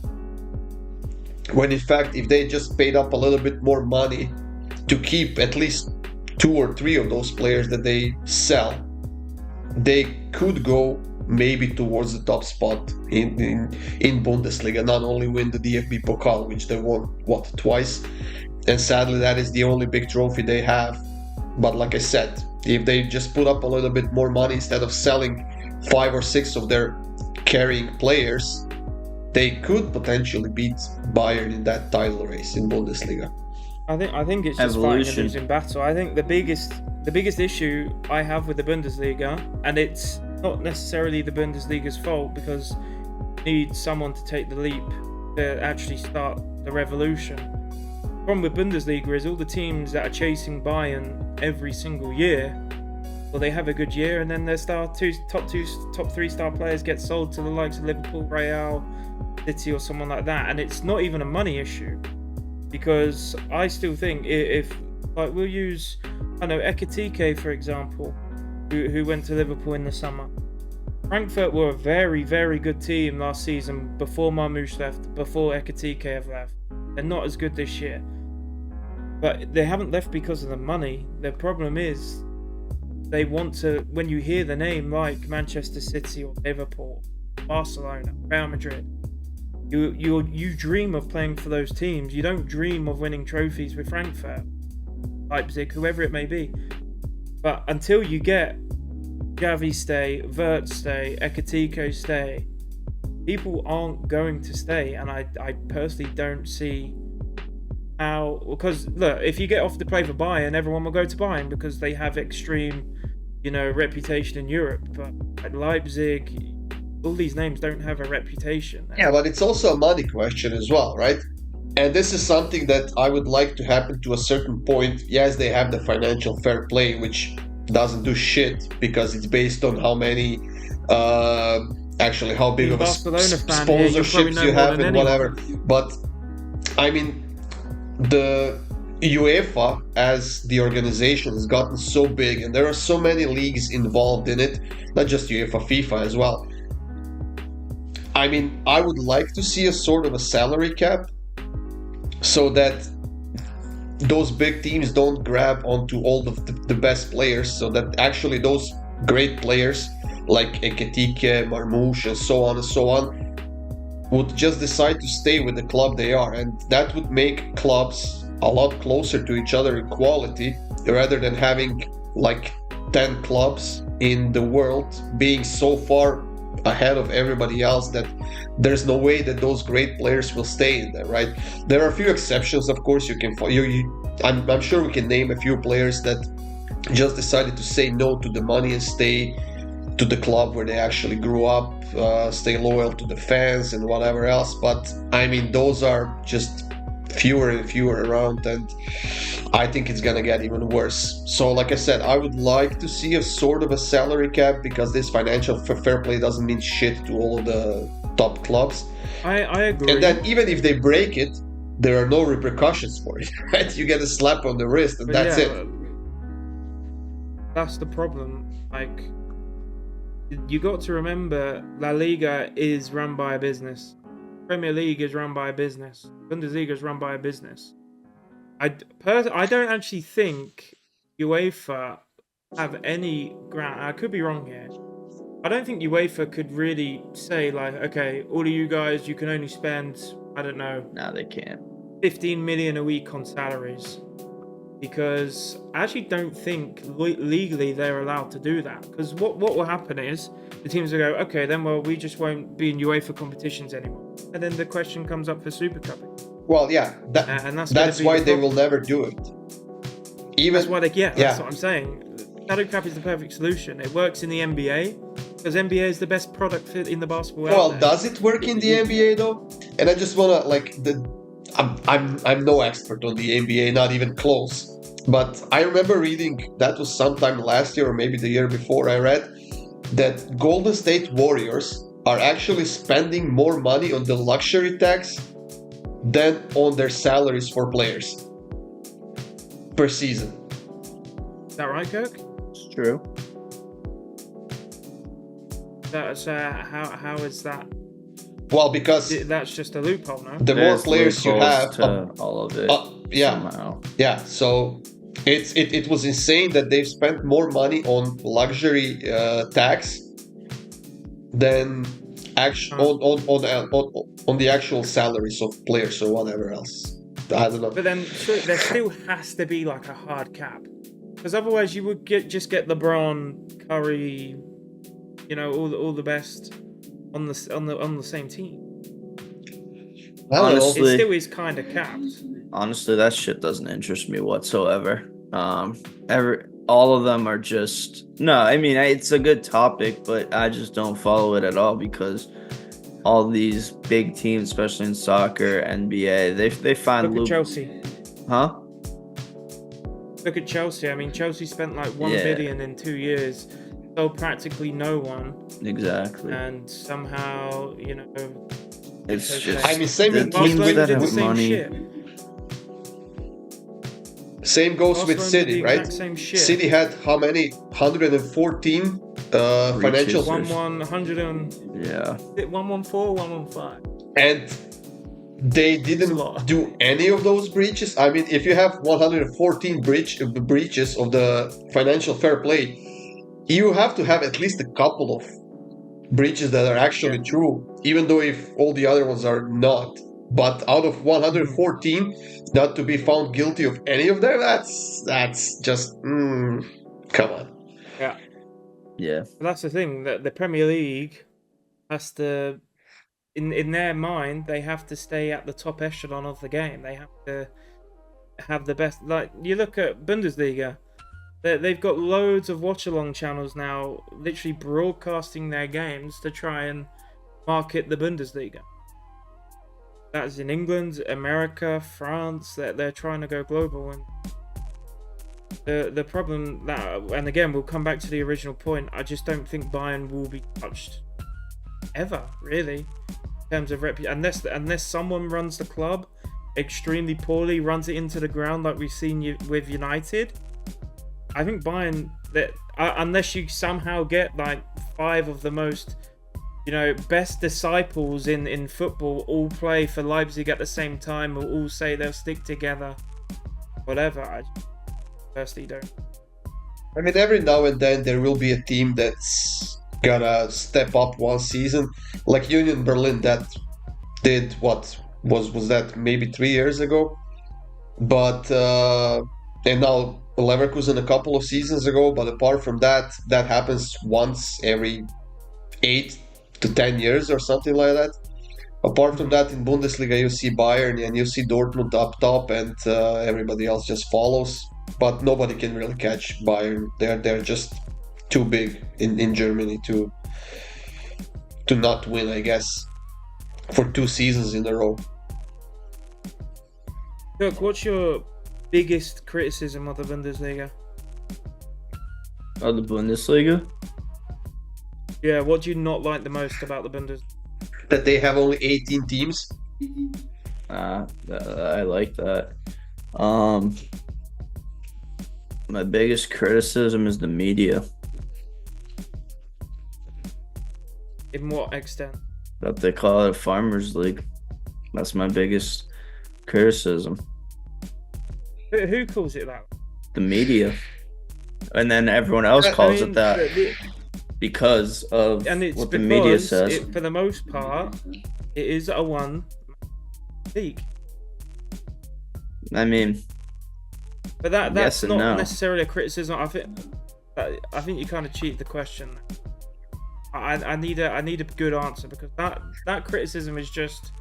When in fact, if they just paid up a little bit more money to keep at least 2 or 3 of those players that they sell, they could go maybe towards the top spot in Bundesliga, not only win the DFB Pokal, which they won, twice, and sadly that is the only big trophy they have. But like I said, if they just put up a little bit more money instead of selling 5 or 6 of their carrying players, they could potentially beat Bayern in that title race in Bundesliga. I think it's just fighting a losing battle. I think the biggest issue I have with the Bundesliga, and it's not necessarily the Bundesliga's fault, because you need someone to take the leap to actually start the revolution. The problem with Bundesliga is all the teams that are chasing Bayern every single year, well, they have a good year, and then their top three star players get sold to the likes of Liverpool, Real, City, or someone like that, and it's not even a money issue. Because I still think if like we'll use, I know, Ekitike, for example, who went to Liverpool in the summer. Frankfurt were a very, very good team last season before Marmoush left, before Ekitike have left. They're not as good this year. But they haven't left because of the money. The problem is they want to, when you hear the name like Manchester City or Liverpool, Barcelona, Real Madrid, you dream of playing for those teams. You don't dream of winning trophies with Frankfurt, Leipzig, whoever it may be. But until you get Xavi stay, Vert stay, Ekitike stay, people aren't going to stay. And I personally don't see how, because look, if you get off to play for Bayern, everyone will go to Bayern because they have extreme, reputation in Europe. But at Leipzig, all these names don't have a reputation. Yeah, but it's also a money question as well, right? And this is something that I would like to happen to a certain point. Yes, they have the financial fair play, which doesn't do shit because it's based on how many, actually how big of a sponsorships you have and whatever. But I mean, the UEFA as the organization has gotten so big, and there are so many leagues involved in it, not just UEFA, FIFA as well. I mean, I would like to see a sort of a salary cap so that those big teams don't grab onto all of the best players, so that actually those great players like Ekitike, Marmoush, and so on would just decide to stay with the club they are, and that would make clubs a lot closer to each other in quality, rather than having like 10 clubs in the world being so far ahead of everybody else that there's no way that those great players will stay in there, right? There are a few exceptions, of course. I'm sure we can name a few players that just decided to say no to the money and stay to the club where they actually grew up, stay loyal to the fans and whatever else. But I mean, those are just fewer and fewer around, and I think it's gonna get even worse. So like I said, I would like to see a sort of a salary cap, because this financial fair play doesn't mean shit to all of the top clubs. I agree. And then even if they break it, there are no repercussions for it, right? You get a slap on the wrist and that's it. That's the problem. Like, you got to remember, La Liga is run by a business. Premier League is run by a business. Bundesliga is run by a business. I don't actually think UEFA have any ground. I could be wrong here. I don't think UEFA could really say, like, okay, all of you guys, you can only spend, I don't know. No, they can't. 15 million a week on salaries. Because I actually don't think legally they're allowed to do that. Because what will happen is the teams will go, okay, then we just won't be in UEFA competitions anymore. And then the question comes up for Super Cup. Well, yeah, that's why they will never do it. That's why that's what I'm saying. Salary cap is the perfect solution. It works in the NBA because NBA is the best product in the basketball. Well, does it work in the NBA though? And I just wanna I'm no expert on the NBA, not even close. But I remember reading, that was sometime last year or maybe the year before, I read that Golden State Warriors are actually spending more money on the luxury tax than on their salaries for players per season. Is that right, Kirk? It's true. That's how is that? Well, because that's just a loophole, no? The more players you have, to all of it. Somehow. Yeah. So it was insane that they've spent more money on luxury tax than on the actual salaries of players or whatever else. I don't know. But then there still has to be like a hard cap, because otherwise you would just get LeBron, Curry, all the best on the same team. I don't know. It Honestly, still is kind of capped. honestly, that shit doesn't interest me whatsoever. All of them are just no. I mean, it's a good topic, but I just don't follow it at all because all these big teams, especially in soccer, NBA, they find Look at Chelsea. huh? Look at Chelsea. I mean, Chelsea spent like 1 Yeah. billion in 2 years, sold practically no one, Exactly. and somehow, you know, It's okay. just I mean, same the with teams Barcelona that did the have same money. shit. Same goes with Barcelona City, did the right? exact same shit. City had how many? 114 financial, Breaches. 100 and Yeah. 114, 115. and they It's a didn't lot. do any of those breaches. I mean, if you have 114 breaches of the financial fair play, you have to have at least a couple of breaches that are actually true, even though if all the other ones are not. But out of 114, not to be found guilty of any of them, that's just come on. Yeah. Yeah. But that's the thing, that the Premier League has to, in their mind, they have to stay at the top echelon of the game. They have to have the best. Like, you look at Bundesliga, they've got loads of watch-along channels now, literally broadcasting their games to try and market the Bundesliga. That's in England, America, France. They're trying to go global, and the problem that, and again, we'll come back to the original point. I just don't think Bayern will be touched ever, really, in terms of unless someone runs the club extremely poorly, runs it into the ground like we've seen with United. I think Bayern, that unless you somehow get like 5 of the most, best disciples in football all play for Leipzig at the same time, or all say they'll stick together, whatever, I personally don't. I mean, every now and then there will be a team that's gonna step up one season, like Union Berlin that did what was that maybe 3 years ago, but and now Leverkusen a couple of seasons ago. But apart from that, that happens once every 8 to 10 years or something like that. Apart from that, in Bundesliga, you see Bayern and you see Dortmund up top, and everybody else just follows. But nobody can really catch Bayern. They're just too big in Germany to not win, I guess, for 2 seasons in a row. Look, what's your biggest criticism of the Bundesliga? Of the Bundesliga? Yeah, what do you not like the most about the Bundesliga? That they have only 18 teams. I like that. My biggest criticism is the media. In what extent? That they call it a farmers league. That's my biggest criticism. Who calls it that? The media. And then everyone else calls it that the- because of and it's what the because media says. for the most part, it is a one league. I mean, But that's yes and not no. necessarily a criticism. I think you kind of cheat the question. I need a good answer, because that criticism is just,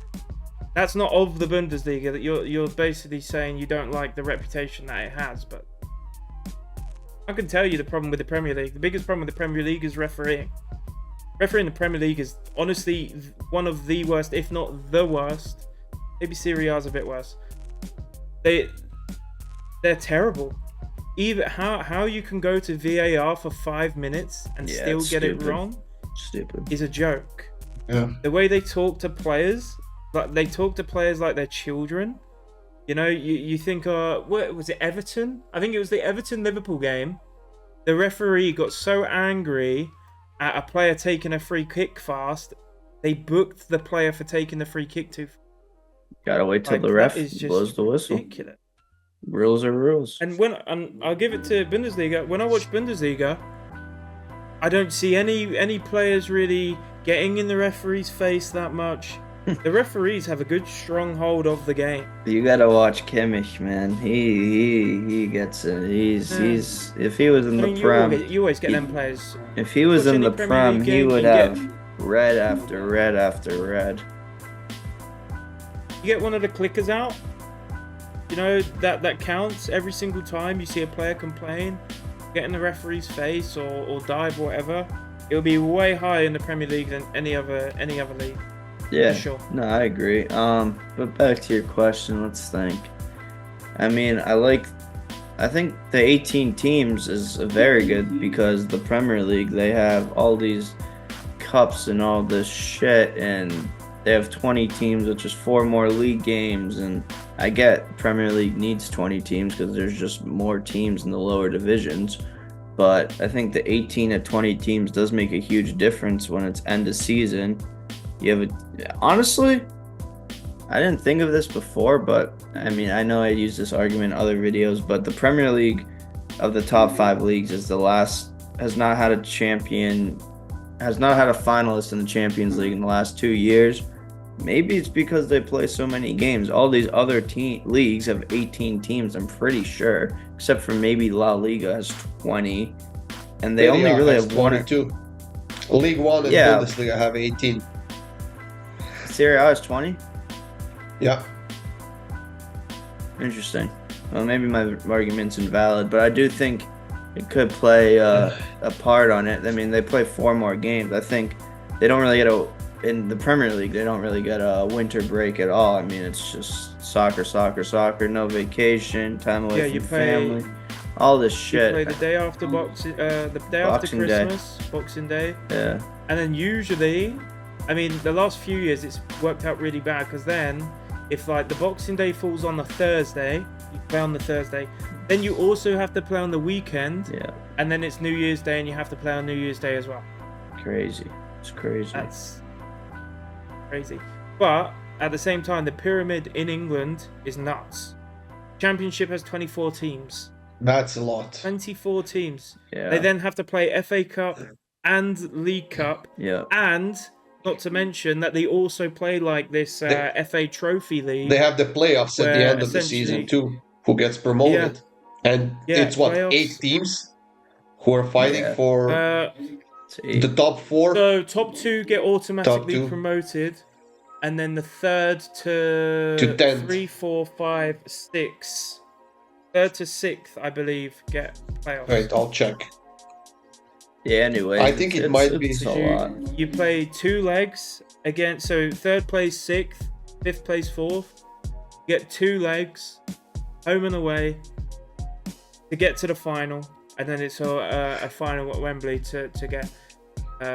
that's not of the Bundesliga. That you're basically saying you don't like the reputation that it has. But I can tell you the problem with the Premier League. The biggest problem with the Premier League is refereeing. Refereeing in the Premier League is honestly one of the worst, if not the worst. Maybe Serie A is a bit worse. They're terrible. Even how you can go to VAR for 5 minutes and still it's get stupid. it wrong Stupid. is a joke. Yeah. The way they talk to players, like they talk to players like they're children. You think, what was it, Everton? I think it was the Everton-Liverpool game. The referee got so angry at a player taking a free kick fast, they booked the player for taking the free kick too. Gotta wait till Like, the ref that is just blows the whistle. ridiculous. Rules are rules. And I'll give it to Bundesliga. When I watch Bundesliga, I don't see any players really getting in the referee's face that much. The referees have a good strong hold of the game. You gotta watch Kimmich, man. He gets it. He's if he was in the Prem, you always get them players. if he was watch in any the Premier Prem, League he game, would you have get- red after red after red. you get one of the clickers out, you know, that counts every single time you see a player complain, get in the referee's face or dive or whatever, it'll be way higher in the Premier League than any other league. Yeah, For sure. No, I agree. But back to your question, let's think. I mean, I think the 18 teams is very good because the Premier League, they have all these cups and all this shit, and they have 20 teams, which is 4 more league games, and I get Premier League needs 20 teams because there's just more teams in the lower divisions, but I think the 18 to 20 teams does make a huge difference when it's end of season. Honestly, I didn't think of this before, but I mean, I know I used this argument in other videos, but the Premier League of the top 5 leagues has not had a finalist in the Champions League in the last 2 years. Maybe it's because they play so many games. All these other leagues have 18 teams, I'm pretty sure, except for maybe La Liga has 20, and they only really have 22. League One and Bundesliga have 18. Serie A is 20? Yeah. Interesting. Well, maybe my argument's invalid, but I do think it could play a part on it. I mean, they play 4 more games. I think they don't really in the Premier League, they don't really get a winter break at all. I mean, it's just soccer, no vacation, time away from family, all this shit. You play the day after Boxing Christmas, Boxing Day. Yeah. And then usually, I mean, the last few years it's worked out really bad because then, if like the Boxing Day falls on a Thursday, you play on the Thursday. Then you also have to play on the weekend. Yeah. And then it's New Year's Day, and you have to play on New Year's Day as well. Crazy. It's crazy. That's crazy. But at the same time, the pyramid in England is nuts. Championship has 24 teams. That's a lot. 24 teams. Yeah. They then have to play FA Cup and League Cup. Yeah. And not to mention that they also play like this FA Trophy League. They have the playoffs at the end of the season too. Who gets promoted? And it's what, playoffs. 8 teams who are fighting for the top 4. So top 2 get automatically promoted, and then the third to 10th. 3, 4, 5, 6. Third to 6th, I believe, get playoffs. Wait, I'll check. Yeah, anyway. I think it might be a lot. You play 2 legs against, so third place 6th, 5th place 4th. You get 2 legs, home and away, to get to the final, and then it's a final at Wembley to get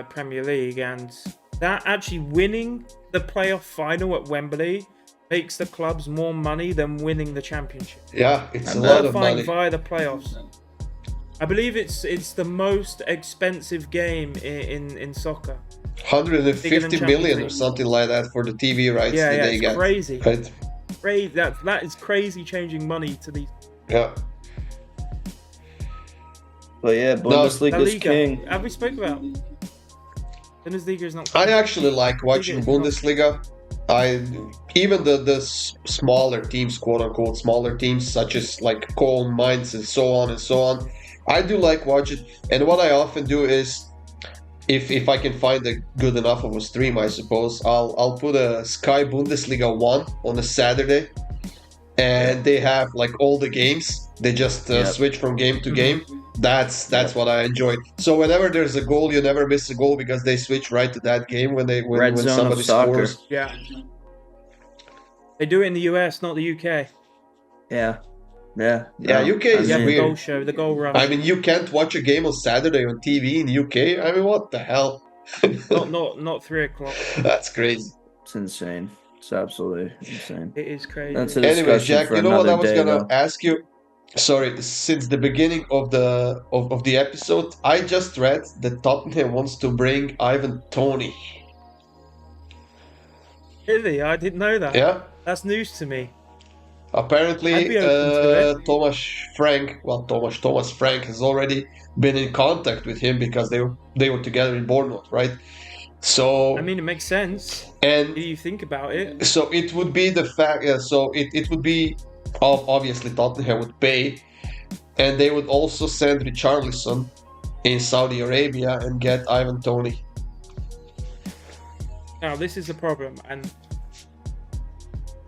Premier League. And that actually winning the playoff final at Wembley makes the clubs more money than winning the championship. Yeah, it's a lot of money. Via the playoffs. I believe it's the most expensive game in soccer. 150 million or something like that for the TV rights that they get. Crazy. Right? Crazy. That is crazy changing money to these. Yeah. But yeah, Bundesliga's king. Have we spoke about Bundesliga is not. I actually like watching Bundesliga. Even the smaller teams, quote unquote smaller teams, such as like Köln, Mainz, and so on. I do like watching, and what I often do is, if I can find a good enough of a stream, I suppose I'll put a Sky Bundesliga 1 on a Saturday, and they have like all the games. They just switch from game to game. That's what I enjoy. So whenever there's a goal, you never miss a goal because they switch right to that game when somebody scores. Yeah. They do it in the US, not the UK. Yeah. UK is weird. The goal show, the goal run. I mean, you can't watch a game on Saturday on TV in UK. I mean, what the hell? not 3 o'clock. That's crazy. It's insane. It's absolutely insane. It is crazy. That's a discussion anyway, Jack, for you know what I was another day, gonna ask you? Sorry, since the beginning of the episode, I just read that Tottenham wants to bring Ivan Toney. Really? I didn't know that. Yeah. That's news to me. Apparently, Thomas Frank has already been in contact with him because they were together in Bournemouth, right? So I mean, it makes sense. And if you think about it, so it would be the fact. So it would be obviously Tottenham would pay, and they would also send Richarlison in Saudi Arabia and get Ivan Toney. Now this is the problem, and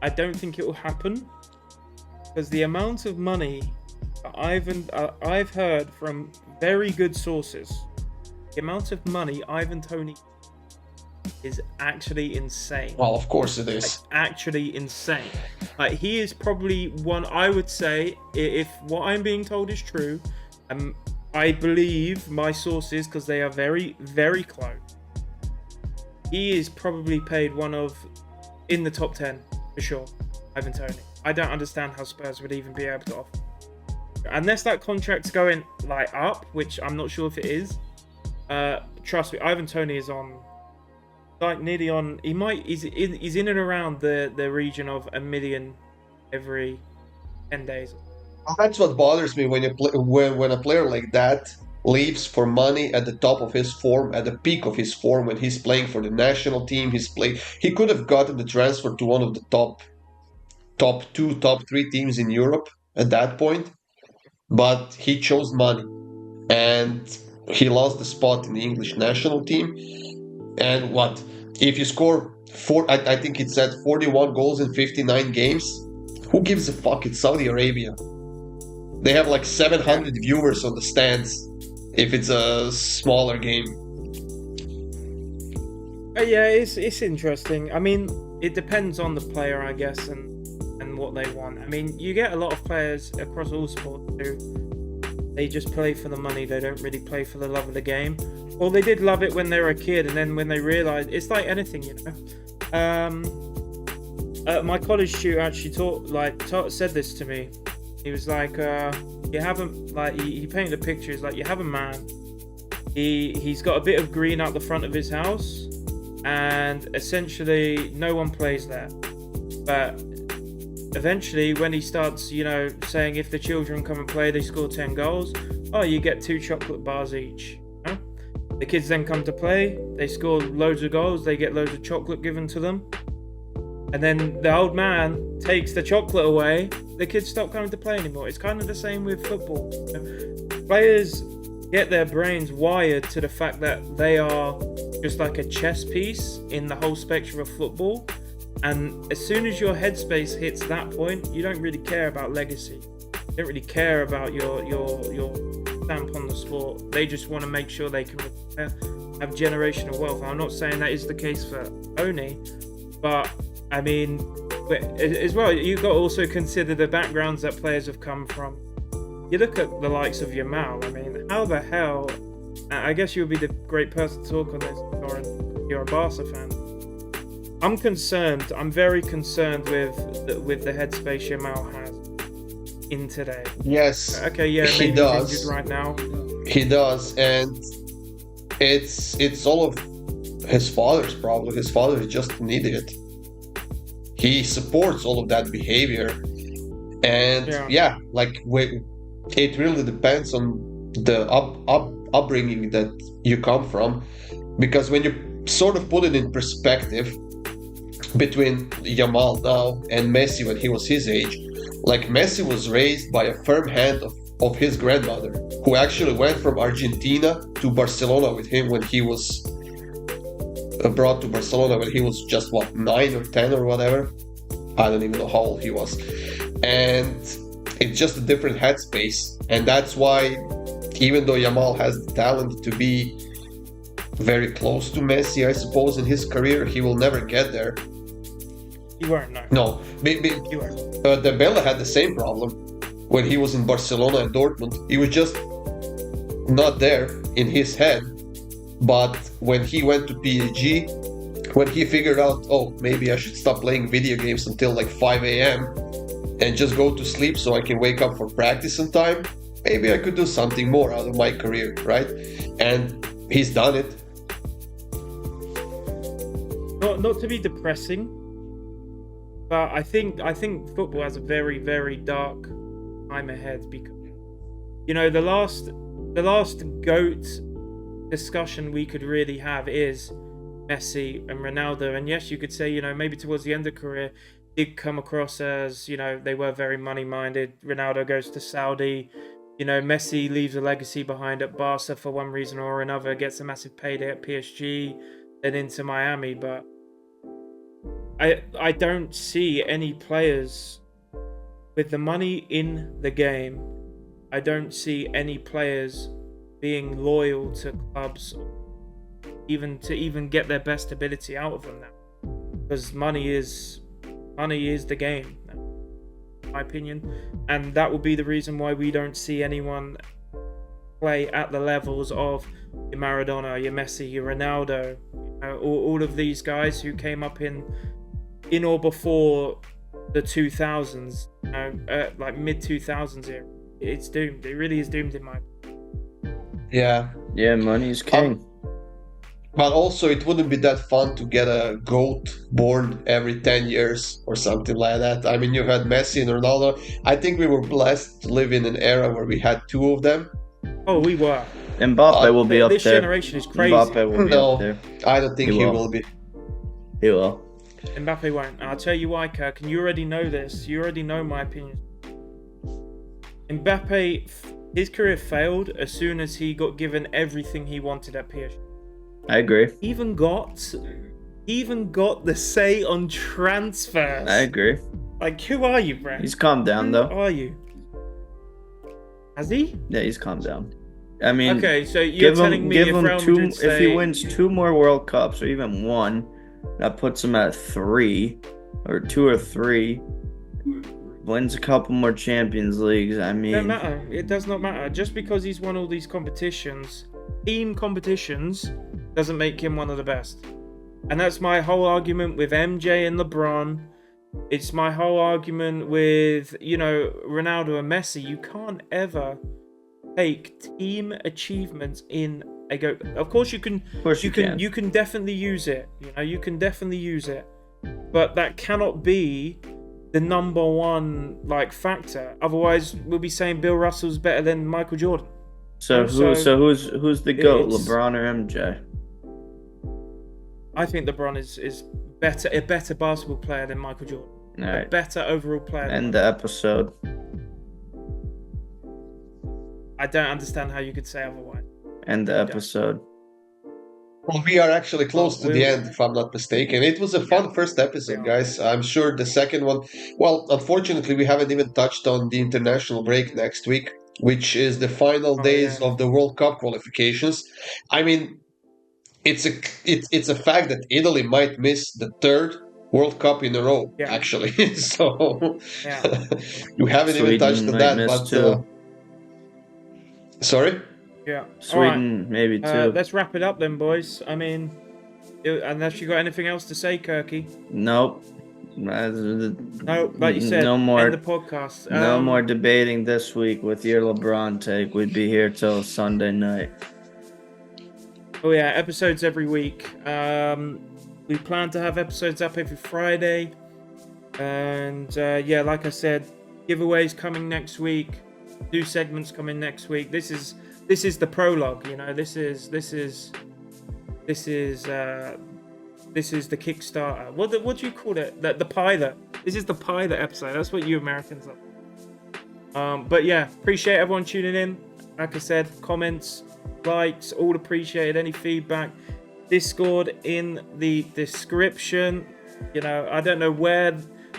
I don't think it will happen because the amount of money that I've heard from very good sources, the amount of money Ivan Toney is actually insane. Well, of course it Like, is. actually insane. Like, he is probably one, I would say, if what I'm being told is true, I believe my sources because they are very, very close. He is probably paid one of in the top 10 for sure. Ivan Toney. I don't understand how Spurs would even be able to offer, unless that contract's going like up, which I'm not sure if it is. Trust me, Ivan Toney is on like nearly on. He's in and around the region of $1 million every 10 days. That's what bothers me when when a player like that leaves for money at the top of his form, at the peak of his form, when he's playing for the national team. He could have gotten the transfer to one of the top two, top three teams in Europe at that point, but he chose money, and he lost the spot in the English national team. And what if you score four? I think it said 41 goals in 59 games. Who gives a fuck? It's Saudi Arabia. They have like 700 viewers on the stands if it's a smaller game. Yeah, it's interesting. I mean, it depends on the player, I guess, and what they want. I mean, you get a lot of players across all sports who they just play for the money. They don't really play for the love of the game. Or they did love it when they were a kid, and then when they realized, it's like anything, you know. My college tutor actually said this to me. He was like, you haven't, like, he painted a picture. He's like, you have a man. He's got a bit of green out the front of his house, and essentially no one plays there. But eventually, when he starts, you know, saying if the children come and play, they score 10 goals. Oh, you get 2 chocolate bars each. You know? The kids then come to play. They score loads of goals. They get loads of chocolate given to them. And then the old man takes the chocolate away. The kids stop coming to play anymore. It's kind of the same with football. You know? Players get their brains wired to the fact that they are just like a chess piece in the whole spectrum of football. And as soon as your headspace hits that point, you don't really care about legacy. You don't really care about your stamp on the sport. They just want to make sure they can have generational wealth. I'm not saying that is the case for Oni, but I mean, as well, you've got to also consider the backgrounds that players have come from. You look at the likes of Yamal. I mean, how the hell? I guess you'll be the great person to talk on this, Lauren. You're a Barca fan. I'm concerned. I'm very concerned with the headspace Yamal has in today. Yes. Okay, yeah, he maybe does. he's injured right now. He does, and it's all of his father's problem. His father is just an idiot. He supports all of that behavior, and it really depends on the upbringing that you come from, because when you sort of put it in perspective between Yamal now and Messi when he was his age, like Messi was raised by a firm hand of his grandmother, who actually went from Argentina to Barcelona with him when he was brought to Barcelona when he was just 9 or 10 or whatever. I don't even know how old he was. And it's just a different headspace, and that's why even though Yamal has the talent to be very close to Messi, I suppose, in his career, he will never get there. You weren't, no. No. You weren't. Dembele had the same problem when he was in Barcelona and Dortmund. He was just not there in his head. But when he went to PSG, when he figured out, oh, maybe I should stop playing video games until like 5 a.m. and just go to sleep so I can wake up for practice on time, maybe I could do something more out of my career, right? And he's done it. Not to be depressing, but I think football has a very, very dark time ahead, because, you know, the last GOAT discussion we could really have is Messi and Ronaldo. And yes, you could say, you know, maybe towards the end of career did come across as, you know, they were very money minded. Ronaldo goes to Saudi, you know, Messi leaves a legacy behind at Barca for one reason or another, gets a massive payday at PSG, then into Miami. But I don't see any players with the money in the game. I don't see any players being loyal to clubs, even get their best ability out of them now, because money is the game, in my opinion, and that would be the reason why we don't see anyone play at the levels of your Maradona, your Messi, your Ronaldo, all of these guys who came up in or before the 2000s, like mid 2000s era. It's doomed. It really is doomed in my opinion. Yeah, money's king. But also, it wouldn't be that fun to get a GOAT born every 10 years or something like that. I mean, you had Messi and Ronaldo. I think we were blessed to live in an era where we had two of them. Oh, we were. Mbappe will be up there. This generation is crazy. Mbappe will be up there. I don't think he will be. He will. Mbappe won't. And I'll tell you why, Kirk, and you already know this. You already know my opinion. Mbappe, his career failed as soon as he got given everything he wanted at PSG. I agree. Even got the say on transfers. I agree. Like, who are you, bro? He's calmed down, though. Who are you? Has he? Yeah, he's calmed down. I mean, okay, so you're telling me if he wins 2 more World Cups or even 1, that puts him at 3 or 2 or 3. Wins a couple more Champions Leagues. I mean, it doesn't matter. It does not matter. Just because he's won all these competitions, team competitions, doesn't make him one of the best. And that's my whole argument with MJ and LeBron. It's my whole argument with, Ronaldo and Messi. You can't ever take team achievements in a go. Of course you can. You can definitely use it. You can definitely use it. But that cannot be the number one factor. Otherwise, we'll be saying Bill Russell's better than Michael Jordan. So who's the GOAT, LeBron or MJ? I think LeBron is a better basketball player than Michael Jordan. All right. A better overall player. End the episode. I don't understand how you could say otherwise. End the episode. Well, we are actually close to the end, if I'm not mistaken. It was a fun first episode, guys. I'm sure the second one... Well, unfortunately, we haven't even touched on the international break next week, which is the final days of the World Cup qualifications. I mean, it's a fact that Italy might miss the 3rd World Cup in a row, actually. So, you haven't even touched on that. But sorry? Yeah. Sweden, maybe too. Let's wrap it up then, boys. I mean, unless you got anything else to say, Kirky. Nope. No, like you said, no more, end the podcast. No more debating this week with your LeBron take. We'd be here till Sunday night. Oh yeah, episodes every week. We plan to have episodes up every Friday. And like I said, giveaways coming next week. New segments coming next week. This is the prologue, This is the Kickstarter. What do you call it? The pilot. This is the pilot episode. That's what you Americans are. But yeah, appreciate everyone tuning in. Like I said, comments, likes, all appreciated. Any feedback, Discord in the description. I don't know where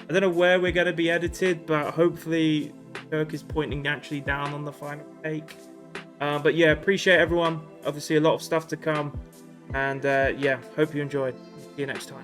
we're going to be edited, but hopefully Kirk is pointing actually down on the final take. But yeah, appreciate everyone. Obviously, a lot of stuff to come. And hope you enjoyed. See you next time.